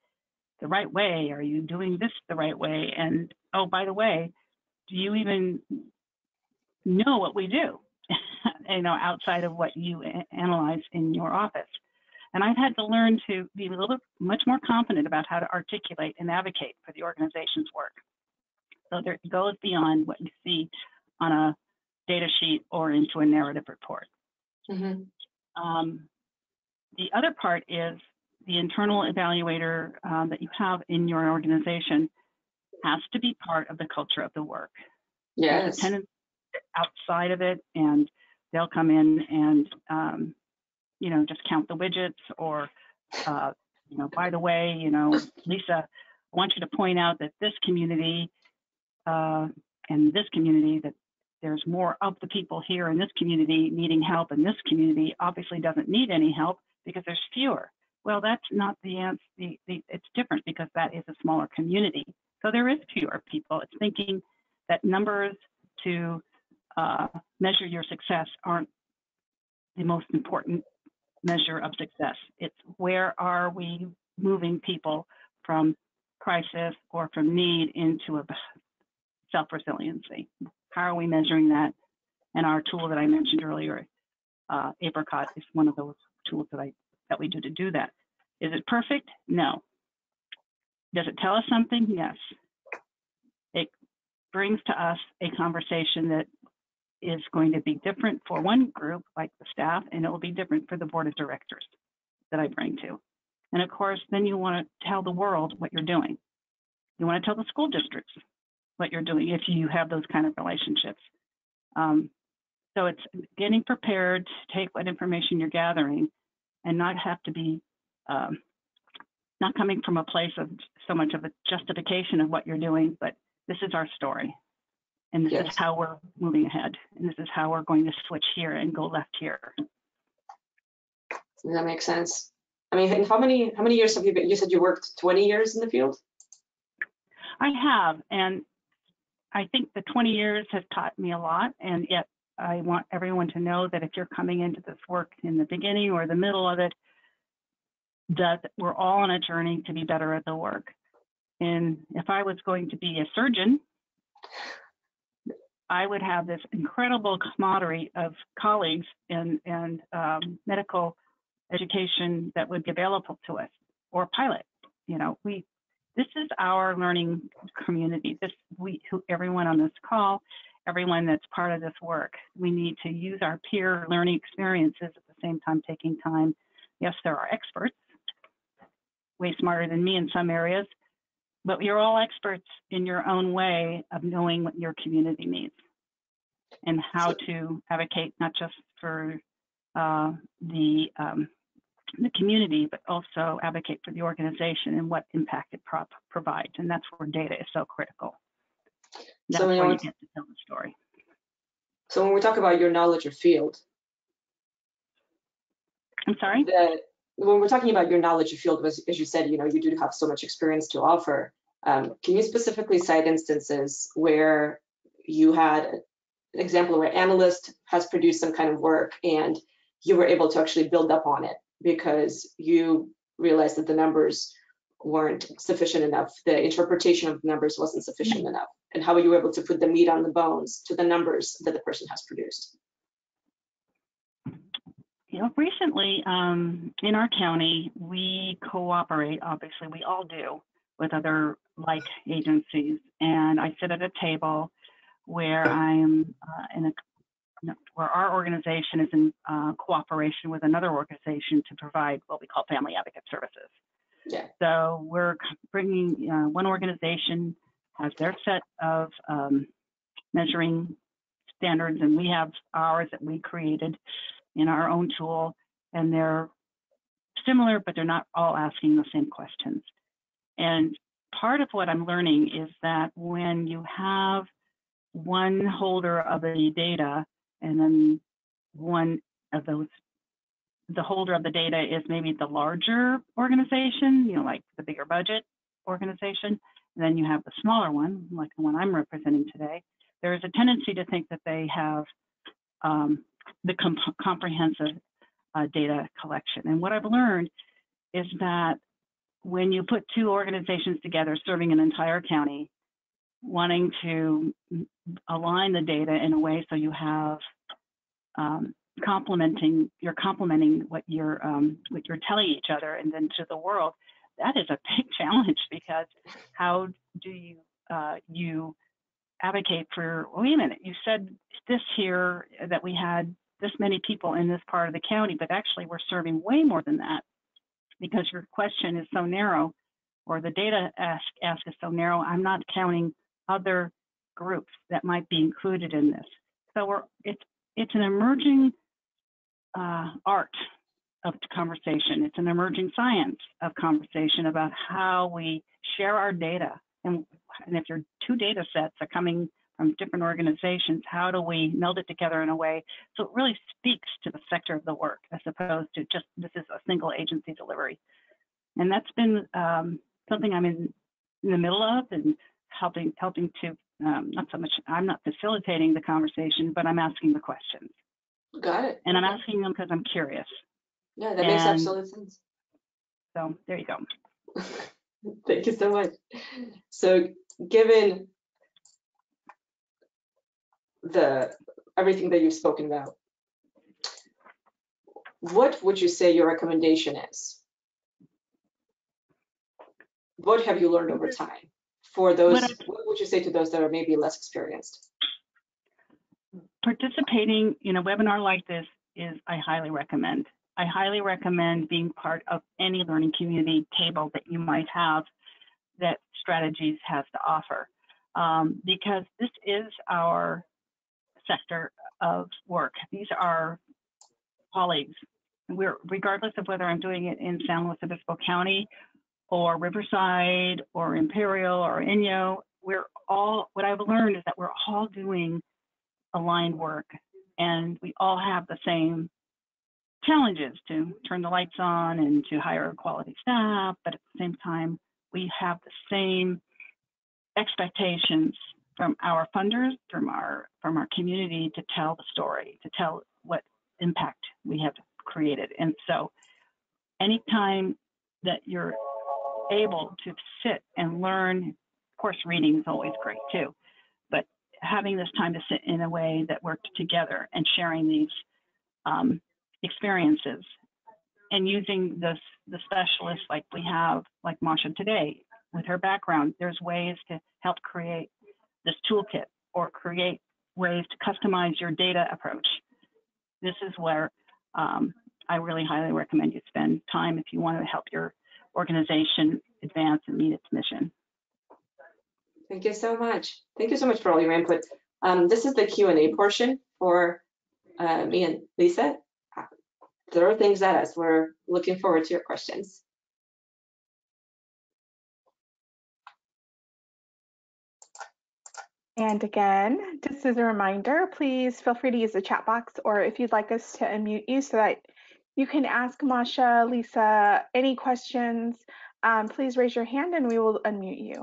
the right way? Are you doing this the right way? And oh, by the way, do you even know what we do? You know, outside of what you analyze in your office. And I've had to learn to be a little bit much more confident about how to articulate and advocate for the organization's work. So there, it goes beyond what you see on a data sheet or into a narrative report. Mm-hmm. The other part is the internal evaluator that you have in your organization has to be part of the culture of the work. Yes. There's a tendency outside of it, and they'll come in and you know, just count the widgets, or you know, by the way, you know, Lisa, I want you to point out that this community and this community, that there's more of the people here in this community needing help, and this community obviously doesn't need any help because there's fewer. Well, that's not the answer. It's different because that is a smaller community. So there is fewer people. It's thinking that numbers to measure your success aren't the most important measure of success. It's where are we moving people from crisis or from need into a self-resiliency. How are we measuring that? And our tool that I mentioned earlier, Apricot, is one of those tools that we do to do that. Is it perfect? No. Does it tell us something? Yes. It brings to us a conversation that is going to be different for one group, like the staff, and it will be different for the board of directors that I bring to. And of course, then you want to tell the world what you're doing. You want to tell the school districts what you're doing if you have those kind of relationships. So it's getting prepared to take what information you're gathering and not have to be, not coming from a place of so much of a justification of what you're doing, but this is our story. And this is how we're moving ahead. And this is how we're going to switch here and go left here. That makes sense. I mean, how many years have you been? You said you worked 20 years in the field? I have, and I think the 20 years has taught me a lot, and yet I want everyone to know that if you're coming into this work in the beginning or the middle of it, that we're all on a journey to be better at the work. And if I was going to be a surgeon, I would have this incredible camaraderie of colleagues and medical education that would be available to us, or pilot. You know, this is our learning community. Everyone on this call, everyone that's part of this work, we need to use our peer learning experiences at the same time taking time. Yes, there are experts, way smarter than me in some areas, but you're all experts in your own way of knowing what your community needs and how to advocate not just for the community, but also advocate for the organization and what impact it provides. And that's where data is so critical. That's where you get to tell the story. So when we talk about your knowledge of field, I'm sorry? When we're talking about your knowledge of field, as you said, you know, you do have so much experience to offer. Can you specifically cite instances where you had an example where an analyst has produced some kind of work and you were able to actually build up on it because you realized that the numbers weren't sufficient enough, the interpretation of the numbers wasn't sufficient enough, and how you were able to put the meat on the bones to the numbers that the person has produced? You know, recently in our county, we cooperate, obviously we all do, with other like agencies. And I sit at a table where I'm where our organization is in cooperation with another organization to provide what we call family advocate services. Yeah. So we're bringing, one organization has their set of measuring standards, and we have ours that we created in our own tool, and they're similar, but they're not all asking the same questions. And part of what I'm learning is that when you have one holder of the data, and then one of those, the holder of the data is maybe the larger organization, you know, like the bigger budget organization, and then you have the smaller one, like the one I'm representing today, there is a tendency to think that they have the comprehensive data collection. And what I've learned is that when you put two organizations together serving an entire county, wanting to align the data in a way so you have you're complementing what you're telling each other and then to the world, that is a big challenge, because how do you advocate for, wait a minute, you said this here, that we had this many people in this part of the county, but actually we're serving way more than that, because your question is so narrow, or the data ask is so narrow. I'm not counting other groups that might be included in this. So it's an emerging art of conversation. It's an emerging science of conversation about how we share our data. And if your two data sets are coming from different organizations, how do we meld it together in a way so it really speaks to the sector of the work, as opposed to just this is a single agency delivery. And that's been something I'm in the middle of, and helping to, not so much, I'm not facilitating the conversation, but I'm asking the questions. Got it. And I'm asking them because I'm curious. Yeah, that makes absolute sense. So there you go. Thank you so much. So given everything that you've spoken about, what would you say your recommendation is? What have you learned over time? For those, what would you say to those that are maybe less experienced? participating in a webinar like this I highly recommend. I highly recommend being part of any learning community table that you might have that Strategies has to offer, because this is our sector of work. These are colleagues. Regardless of whether I'm doing it in San Luis Obispo County or Riverside or Imperial or Inyo, what I've learned is that we're all doing aligned work, and we all have the same challenges to turn the lights on and to hire quality staff, but at the same time, we have the same expectations from our funders, from our community to tell the story, to tell what impact we have created. And so anytime that you're able to sit and learn, of course, reading is always great too, but having this time to sit in a way that we're together and sharing these experiences and using the specialists like we have, like MASHA today, with her background, there's ways to help create this toolkit or create ways to customize your data approach. This is where I really highly recommend you spend time if you want to help your organization advance and meet its mission. Thank you so much. Thank you so much for all your input. This is the Q&A portion for me and Lisa. Throw things at us. We're looking forward to your questions. And again, just as a reminder, please feel free to use the chat box, or if you'd like us to unmute you so that you can ask MASHA, Lisa, any questions, please raise your hand and we will unmute you.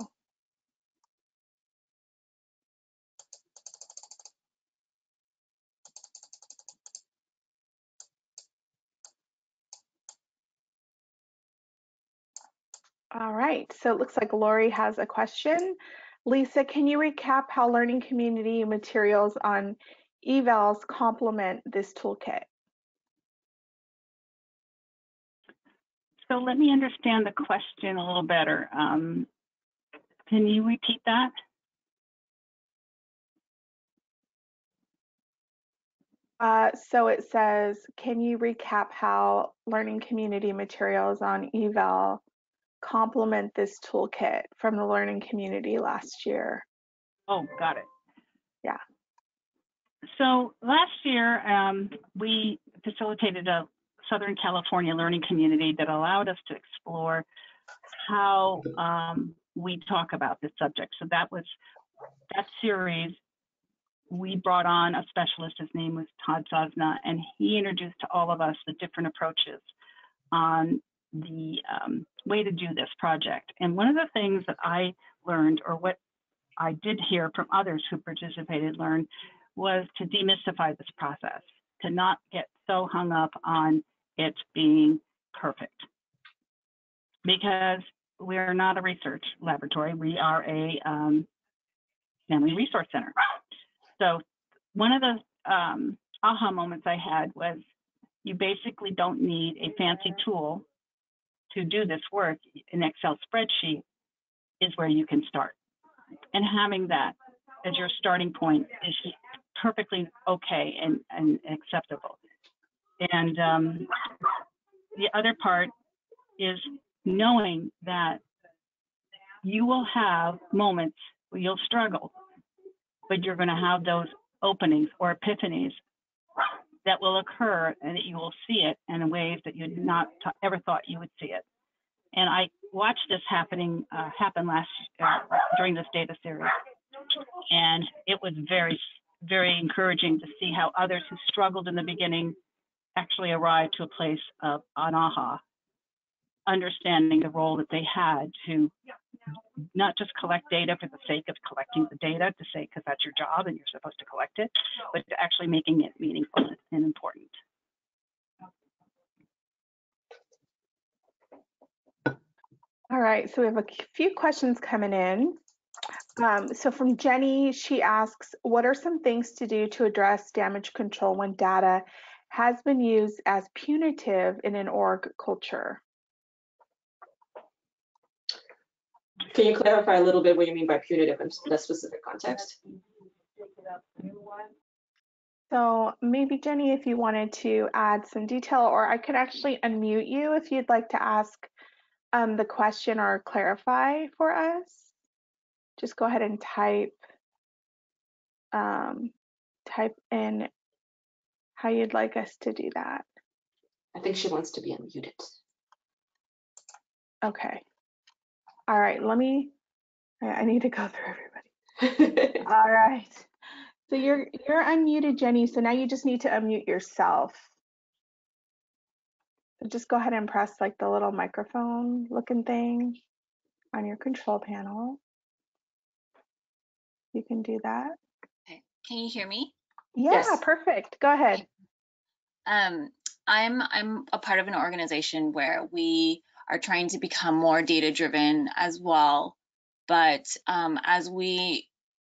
All right, so it looks like Lori has a question. Lisa, can you recap how learning community materials on evals complement this toolkit? So let me understand the question a little better. Can you repeat that? So it says, can you recap how learning community materials on eval complement this toolkit from the learning community last year? Oh, got it. Yeah. So last year, we facilitated a Southern California learning community that allowed us to explore how we talk about this subject. So that series. We brought on a specialist, his name was Todd Sosna, and he introduced to all of us the different approaches on the way to do this project. And one of the things that I learned, or what I did hear from others who participated, was to demystify this process, to not get so hung up on it being perfect. Because we're not a research laboratory, we are a family resource center. So one of the aha moments I had was you basically don't need a fancy tool to do this work. An Excel spreadsheet is where you can start. And having that as your starting point is perfectly okay and acceptable. And the other part is knowing that you will have moments where you'll struggle, but you're going to have those openings or epiphanies that will occur and that you will see it in ways that you not ever thought you would see it. And I watched this happen during this data series. And it was very, very encouraging to see how others who struggled in the beginning actually arrived to a place of an aha, understanding the role that they had to not just collect data for the sake of collecting the data, to say, because that's your job and you're supposed to collect it, but to actually making it meaningful and important. All right, so we have a few questions coming in. So from Jenny, she asks, what are some things to do to address damage control when data has been used as punitive in an org culture? Can you clarify a little bit what you mean by punitive in the specific context? So maybe Jenny, if you wanted to add some detail, or I could actually unmute you if you'd like to ask the question or clarify for us. Just go ahead and type in how you'd like us to do that. I think she wants to be unmuted. Okay. All right, I need to go through everybody. All right. So you're unmuted, Jenny. So now you just need to unmute yourself. So just go ahead and press like the little microphone looking thing on your control panel. You can do that. Okay. Can you hear me? Yeah, Yes. perfect. Go ahead. I'm a part of an organization where we are trying to become more data driven as well. But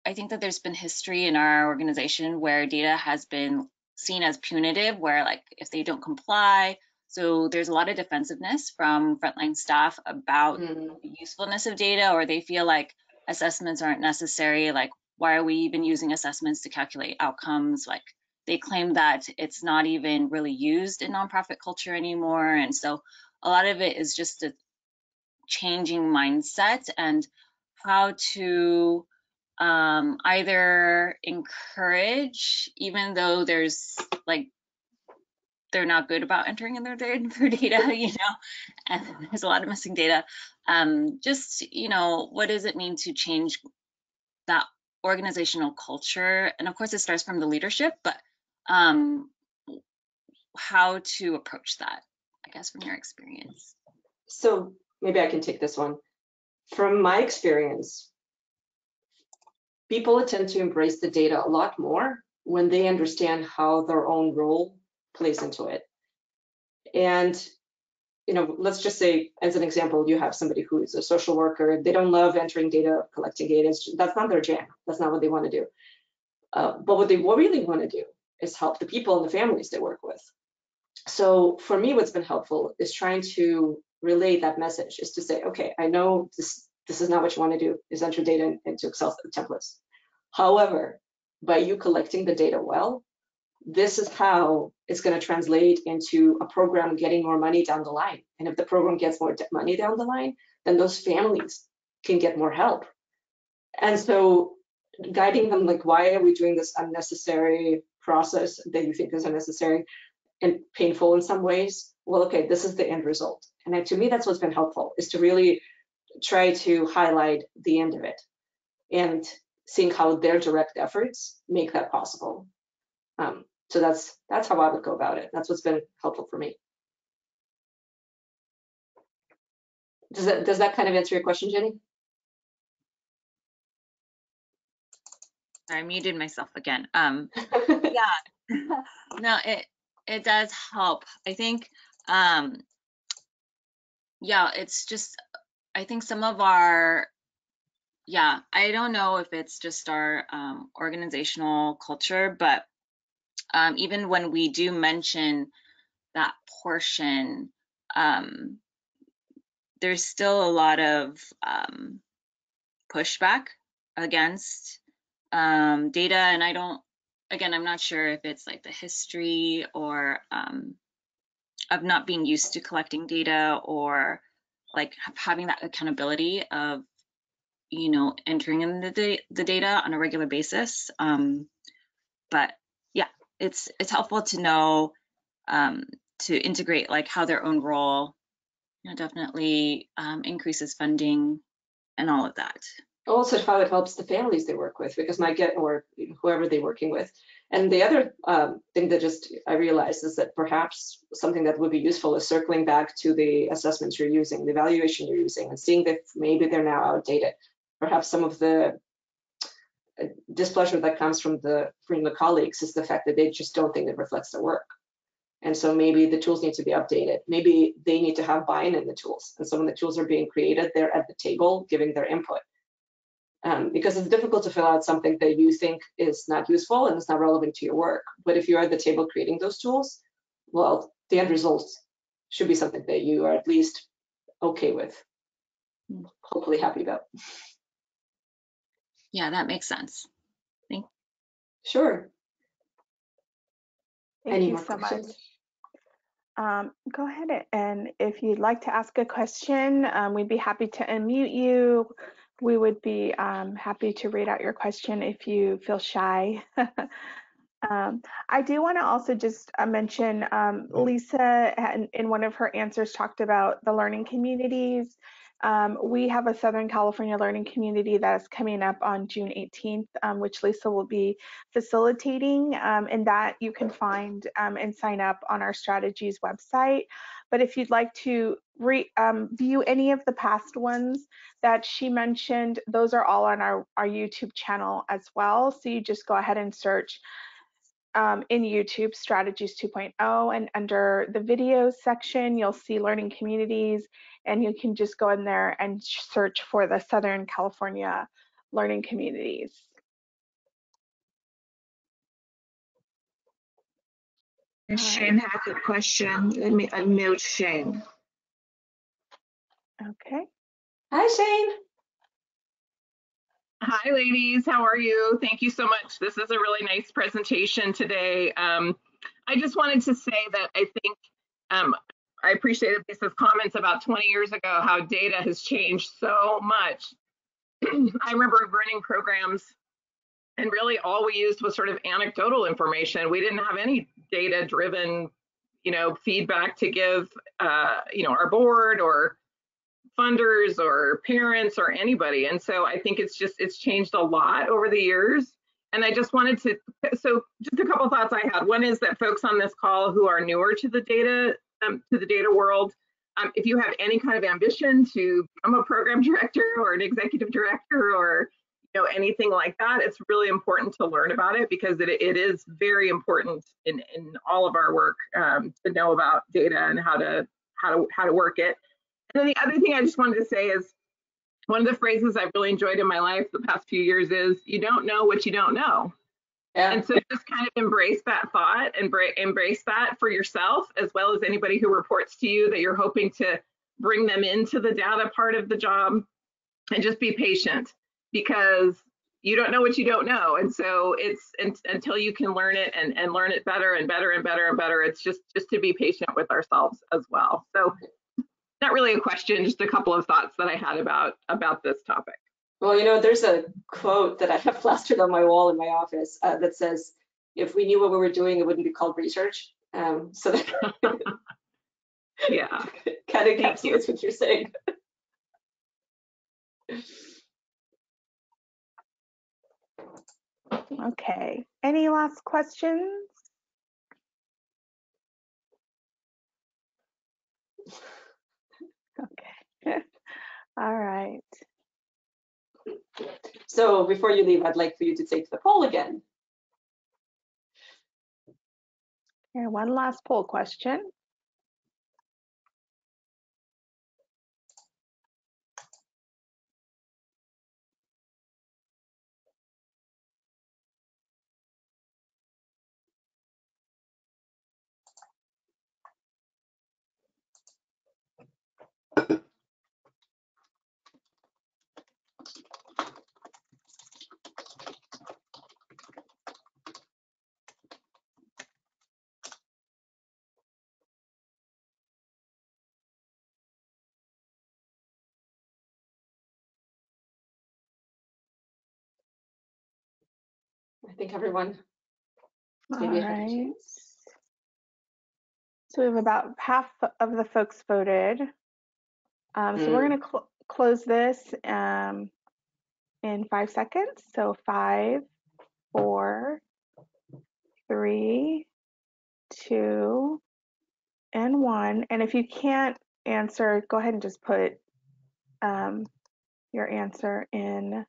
I think that there's been history in our organization where data has been seen as punitive, where like if they don't comply, so there's a lot of defensiveness from frontline staff about the usefulness of data, or they feel like assessments aren't necessary. Like, why are we even using assessments to calculate outcomes? Like, they claim that it's not even really used in nonprofit culture anymore. And so a lot of it is just a changing mindset and how to either encourage, even though there's like, they're not good about entering in their data, you know, and there's a lot of missing data. Just, you know, what does it mean to change that organizational culture? And of course, it starts from the leadership, but how to approach that, I guess, from your experience. So maybe I can take this one. From my experience, people tend to embrace the data a lot more when they understand how their own role plays into it. And, you know, let's just say, as an example, you have somebody who is a social worker. They don't love entering data, collecting data. That's not their jam. That's not what they want to do. But what they really want to do is help the people and the families they work with. So for me, what's been helpful is trying to relay that message, is to say, okay, I know this is not what you want to do, is enter data into Excel templates. However, by you collecting the data well, this is how it's going to translate into a program getting more money down the line. And if the program gets more money down the line, then those families can get more help. And so guiding them, like, why are we doing this unnecessary process that you think is unnecessary and painful in some ways? Well, okay, this is the end result. And to me, that's what's been helpful, is to really try to highlight the end of it and seeing how their direct efforts make that possible. So that's how I would go about it. That's what's been helpful for me. Does that kind of answer your question, Jenny? I muted myself again. Yeah, no, it does help. I think, yeah, it's just, I think some of our, yeah, I don't know if it's just our organizational culture, but even when we do mention that portion, there's still a lot of pushback against data. And I'm not sure if it's like the history or of not being used to collecting data, or like having that accountability of, you know, entering in the data on a regular basis. But yeah, it's helpful to know, to integrate like how their own role, you know, definitely increases funding and all of that. Also how it helps the families they work with, because or whoever they're working with. And the other thing that I realized is that perhaps something that would be useful is circling back to the assessments you're using, the evaluation you're using, and seeing that maybe they're now outdated. Perhaps some of the displeasure that comes from the colleagues is the fact that they just don't think it reflects their work. And so maybe the tools need to be updated. Maybe they need to have buy-in in the tools. And so when the tools are being created, they're at the table giving their input. Because it's difficult to fill out something that you think is not useful and it's not relevant to your work. But if you're at the table creating those tools, well, the end results should be something that you are at least okay with, hopefully happy about. Yeah, that makes sense. Thank you. Sure. Thank you so much. Go ahead, and if you'd like to ask a question, we'd be happy to unmute you. We would be happy to read out your question if you feel shy. I do want to also just mention Lisa in one of her answers talked about the learning communities. We have a Southern California learning community that is coming up on June 18th, which Lisa will be facilitating, and that you can find and sign up on our strategies website. But if you'd like to view any of the past ones that she mentioned, those are all on our YouTube channel as well. So you just go ahead and search in YouTube Strategies 2.0, and under the videos section, you'll see learning communities, and you can just go in there and search for the Southern California learning communities. And Shane has a question. Let me unmute Shane. Okay. Hi, Shane. Hi, ladies. How are you? Thank you so much. This is a really nice presentation today. I just wanted to say that I think I appreciated Lisa's comments about 20 years ago, how data has changed so much. I remember running programs, and really all we used was sort of anecdotal information. We didn't have any data-driven, feedback to give, our board or funders or parents or anybody. And so I think it's changed a lot over the years. And I just wanted to, so just a couple of thoughts I had. One is that folks on this call who are newer to the data world, if you have any kind of ambition to become a program director or an executive director or anything like that, it's really important to learn about it, because it is very important in all of our work to know about data and how to work it. And then the other thing I just wanted to say is, one of the phrases I've really enjoyed in my life the past few years is, you don't know what you don't know. Yeah. And so just kind of embrace that thought and embrace that for yourself, as well as anybody who reports to you that you're hoping to bring them into the data part of the job, and just be patient, because you don't know what you don't know. And so it's until you can learn it and learn it better and better and better and better, it's just to be patient with ourselves as well. So not really a question, just a couple of thoughts that I had about this topic. Well, there's a quote that I have plastered on my wall in my office that says, if we knew what we were doing, it wouldn't be called research. So that yeah, kind of encapsulates what you're saying. Okay, any last questions? Okay, all right. So before you leave, I'd like for you to take the poll again. Here, one last poll question. I think everyone. All right. So we have about half of the folks voted. So we're going to close this in 5 seconds. So 5, 4, 3, 2, and 1. And if you can't answer, go ahead and just put your answer in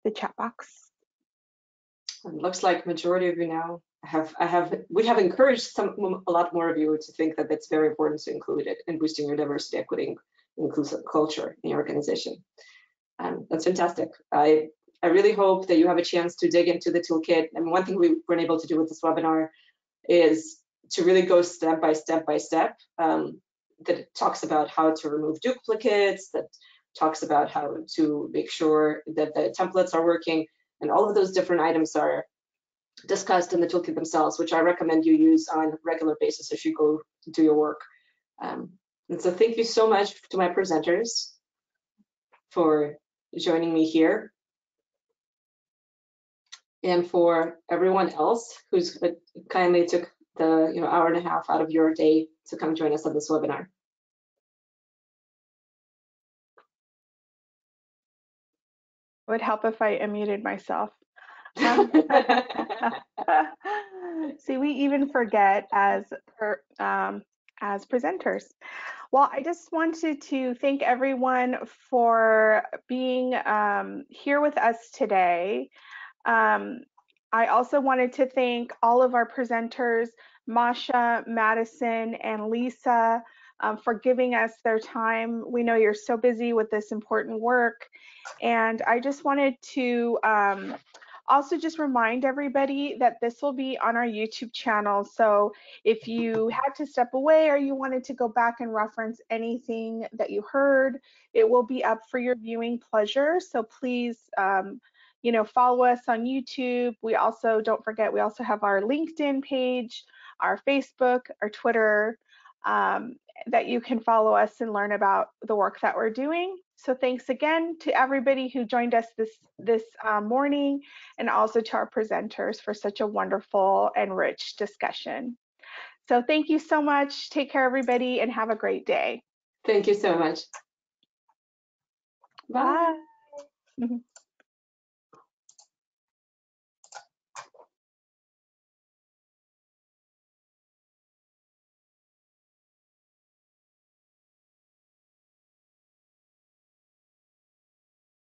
the chat box. It looks like majority of you now we have encouraged a lot more of you to think that it's very important to include it in boosting your diversity, equity, inclusive culture in your organization. That's fantastic. I really hope that you have a chance to dig into the toolkit. And one thing we weren't able to do with this webinar is to really go step by step by step. That talks about how to remove duplicates, that talks about how to make sure that the templates are working, and all of those different items are discussed in the toolkit themselves, which I recommend you use on a regular basis as you go do your work. And so thank you so much to my presenters for joining me here. And for everyone else who's kindly took the hour and a half out of your day to come join us on this webinar. It would help if I unmuted myself. See, we even forget as presenters. Well, I just wanted to thank everyone for being here with us today. I also wanted to thank all of our presenters, MASHA, Madison, and Lisa, for giving us their time. We know you're so busy with this important work. And I just wanted to also just remind everybody that this will be on our YouTube channel. So if you had to step away or you wanted to go back and reference anything that you heard, it will be up for your viewing pleasure. So please, follow us on YouTube. We also, don't forget, we also have our LinkedIn page, our Facebook, our Twitter, that you can follow us and learn about the work that we're doing. So thanks again to everybody who joined us this morning, and also to our presenters for such a wonderful and rich discussion. So thank you so much. Take care, everybody, and have a great day. Thank you so much. Bye. Bye.